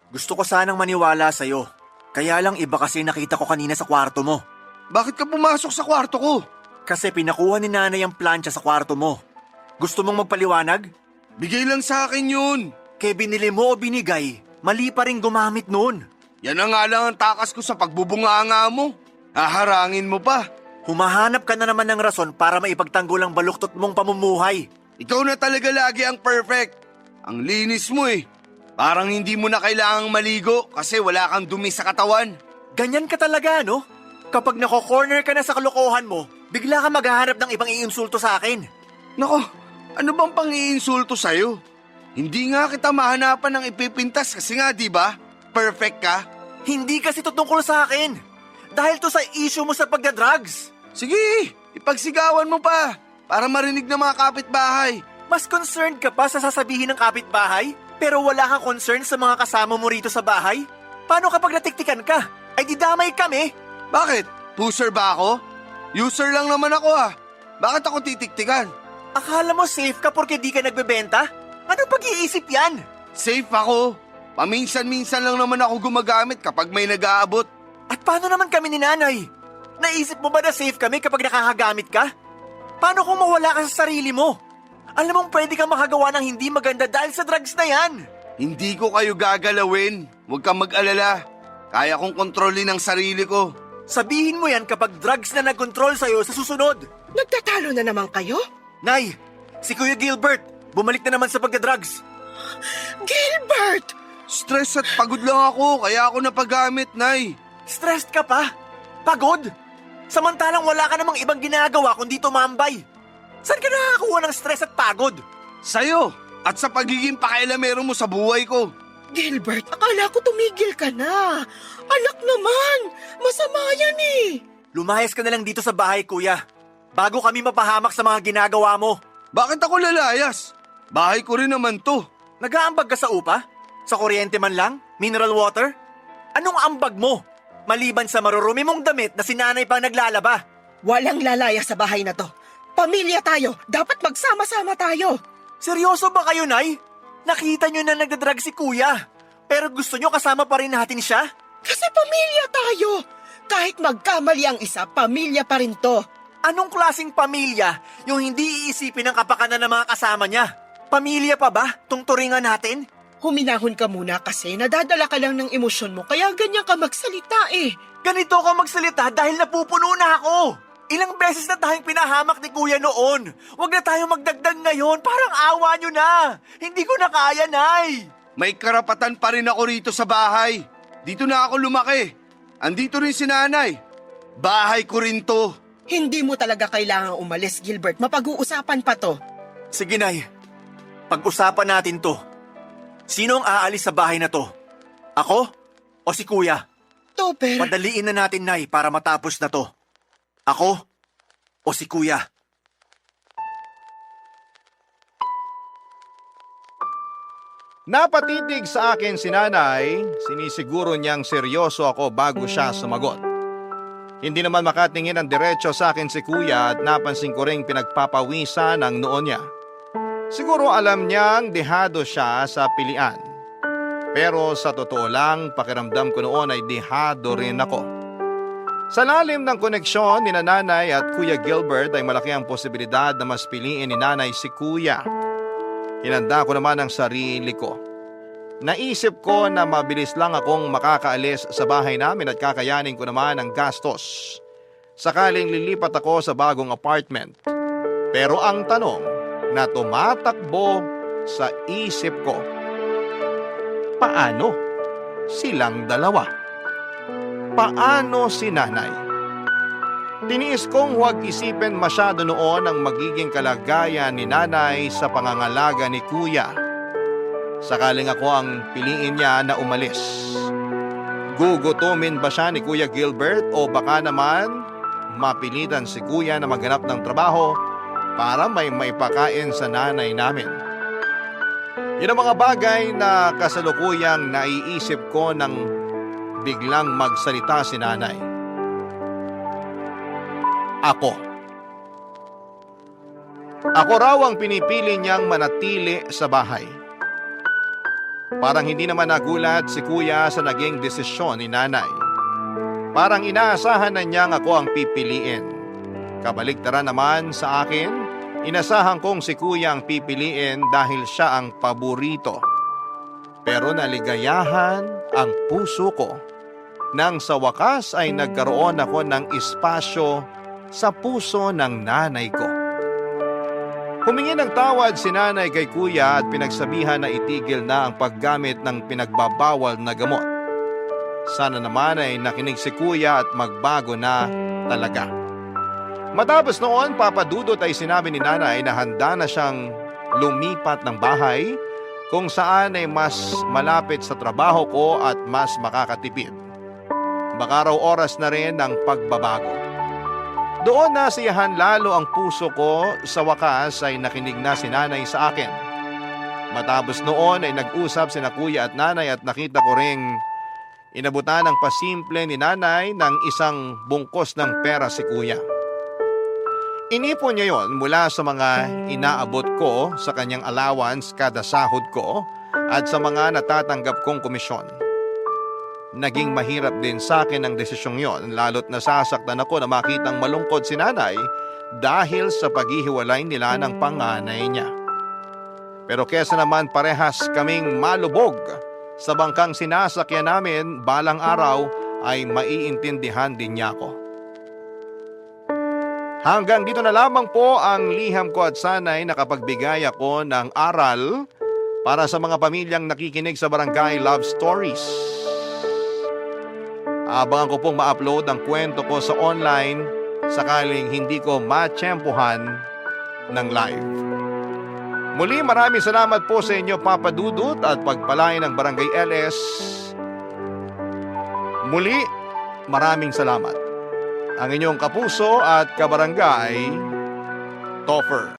F: Gusto ko sanang maniwala sa'yo. Kaya lang iba kasi nakita ko kanina sa kwarto mo.
B: Bakit ka pumasok sa kwarto ko?
F: Kasi pinakuha ni nanay ang plancha sa kwarto mo. Gusto mong magpaliwanag?
B: Bigay lang sa akin yun.
F: Kaya binili mo o binigay, mali pa rin gumamit noon.
B: Yan na nga lang ang takas ko sa pagbubunganga mo. Haharangin mo pa.
F: Humahanap ka na naman ng rason para maipagtanggol ang baluktot mong pamumuhay.
B: Ikaw na talaga lagi ang perfect. Ang linis mo eh. Parang hindi mo na kailangang maligo kasi wala kang dumi sa katawan.
F: Ganyan ka talaga, no? Kapag nako-corner ka na sa kalokohan mo, bigla ka maghahanap ng ibang iinsulto sa akin.
B: Nako, ano bang pang-iinsulto sa'yo? Hindi nga kita mahanapan ng ipipintas kasi nga, di ba? Perfect ka.
F: Hindi kasi tutungkol sa akin. Dahil to sa issue mo sa pagdadrugs.
B: Sige, ipagsigawan mo pa para marinig ng mga kapitbahay.
F: Mas concerned ka pa sa sasabihin ng kapitbahay, pero wala kang concern sa mga kasama mo rito sa bahay? Paano kapag natiktikan ka? Ay di damay kami.
B: Bakit? Pusher ba ako? User lang naman ako ah. Bakit ako titiktikan?
F: Akala mo safe ka porque di ka nagbebenta? Anong pag-iisip yan?
B: Safe ako. Paminsan-minsan lang naman ako gumagamit kapag may nag-aabot.
F: At paano naman kami ni nanay? Naisip mo ba na safe kami kapag nakakagamit ka? Paano kung mawala ka sa sarili mo? Alam mong pwede kang makagawa ng hindi maganda dahil sa drugs na yan.
B: Hindi ko kayo gagalawin. Huwag kang mag-alala. Kaya kong kontrolin ang sarili ko.
F: Sabihin mo yan kapag drugs na nag-control sa'yo sa susunod.
G: Nagtatalo na naman kayo?
F: Nay, si Kuya Gilbert, bumalik na naman sa pagdadrugs.
G: Gilbert!
B: Stress at pagod lang ako, kaya ako napagamit, Nay.
F: Stressed ka pa? Pagod? Samantalang wala ka namang ibang ginagawa kundi tumambay. Saan ka nakakakuha ng stress at pagod?
B: Sa'yo, at sa pagiging pakialamero mo sa buhay ko.
G: Gilbert, akala ko tumigil ka na. Alak naman, masama yan eh.
F: Lumayas ka na lang dito sa bahay, kuya. Bago kami mapahamak sa mga ginagawa mo.
B: Bakit ako lalayas? Bahay ko rin naman to.
F: Nag-aambag ka sa upa? Sa kuryente man lang? Mineral water? Anong ambag mo? Maliban sa marurumi mong damit na sinanay pang naglalaba.
G: Walang lalaya sa bahay na to. Pamilya tayo, dapat magsama-sama tayo.
F: Seryoso ba kayo, Nay? Nakita nyo na nagdadrag si kuya. Pero gusto nyo kasama pa rin natin siya?
G: Kasi pamilya tayo. Kahit magkamali ang isa, pamilya pa rin to.
F: Anong klaseng pamilya yung hindi iisipin ang kapakanan ng mga kasama niya? Pamilya pa ba? Tungturingan natin?
G: Huminahon ka muna kasi nadadala ka lang ng emosyon mo kaya ganyan ka magsalita eh.
F: Ganito ako magsalita dahil napupuno na ako. Ilang beses na tayong pinahamak ni Kuya noon. Huwag na tayong magdagdag ngayon. Parang awa nyo na. Hindi ko na kaya, Nay.
B: May karapatan pa rin ako rito sa bahay. Dito na ako lumaki. Andito rin si nanay. Bahay ko rin to.
G: Hindi mo talaga kailangang umalis, Gilbert. Mapag-uusapan pa to.
F: Sige, Nay. Pag-usapan natin to. Sino ang aalis sa bahay na to? Ako o si Kuya?
G: Topper,
F: Padaliin na natin, Nay, para matapos na to. Ako o si Kuya?
A: Napatitig sa akin si nanay, sinisiguro niyang seryoso ako bago siya sumagot. Hindi naman makatingin ang diretso sa akin si kuya at napansin ko ring pinagpapawisan ang noo niya. Siguro alam niyang dehado siya sa pilian. Pero sa totoo lang, pakiramdam ko noon ay dehado rin ako. Sa lalim ng koneksyon ni nanay at Kuya Gilbert ay malaki ang posibilidad na mas piliin ni nanay si kuya. Hinanda ko naman ang sarili ko. Naisip ko na mabilis lang akong makakaalis sa bahay namin at kakayanin ko naman ang gastos sakaling lilipat ako sa bagong apartment. Pero ang tanong na tumatakbo sa isip ko, paano silang dalawa? Paano si nanay? Tiniis kong huwag isipin masyado noon ang magiging kalagayan ni nanay sa pangangalaga ni kuya. Sakaling ako ang piliin niya na umalis. Gugutumin ba siya ni Kuya Gilbert o baka naman mapilitan si kuya na maghanap ng trabaho para may maipakain sa nanay namin? Yun ang mga bagay na kasalukuyang naiisip ko nang biglang magsalita si nanay. Ako raw ang pinipili niyang manatili sa bahay. Parang hindi naman nagulat si kuya sa naging desisyon ni nanay. Parang inaasahan na niyang ako ang pipiliin. Kabaligtaran naman sa akin, inasahan kong si kuya ang pipiliin dahil siya ang paborito. Pero naligayahan ang puso ko nang sa wakas ay nagkaroon ako ng espasyo sa puso ng nanay ko. Humingi ng tawad si nanay kay kuya at pinagsabihan na itigil na ang paggamit ng pinagbabawal na gamot. Sana naman ay nakinig si kuya at magbago na talaga. Matapos noon, papadudot ay sinabi ni nanay na handa na siyang lumipat ng bahay kung saan ay mas malapit sa trabaho ko at mas makakatipid. Baka raw oras na rin ng pagbabago. Doon nasiyahan lalo ang puso ko, sa wakas ay nakinig na si nanay sa akin. Matapos noon ay nag-usap sina kuya at nanay at nakita ko ring inabutan ng pasimple ni nanay ng isang bungkos ng pera si kuya. Inipon niya yon mula sa mga inaabot ko sa kanyang allowance kada sahod ko at sa mga natatanggap kong komisyon. Naging mahirap din sa akin ang desisyong yon lalo't nasasaktan ako na makitang malungkot si nanay dahil sa paghihiwalay nila ng panganay niya. Pero kesa naman parehas kaming malubog sa bangkang sinasakyan namin, balang araw ay maiintindihan din niya ako. Hanggang dito na lamang po ang liham ko at sana'y nakapagbigay ako ng aral para sa mga pamilyang nakikinig sa Barangay Love Stories. Abangan ko pong ma-upload ang kwento ko sa online sakaling hindi ko matsyempohan ng live. Muli maraming salamat po sa inyo Papa Dudut at pagpalain ng Barangay LS. Muli maraming salamat. Ang inyong kapuso at kabarangay, Topher.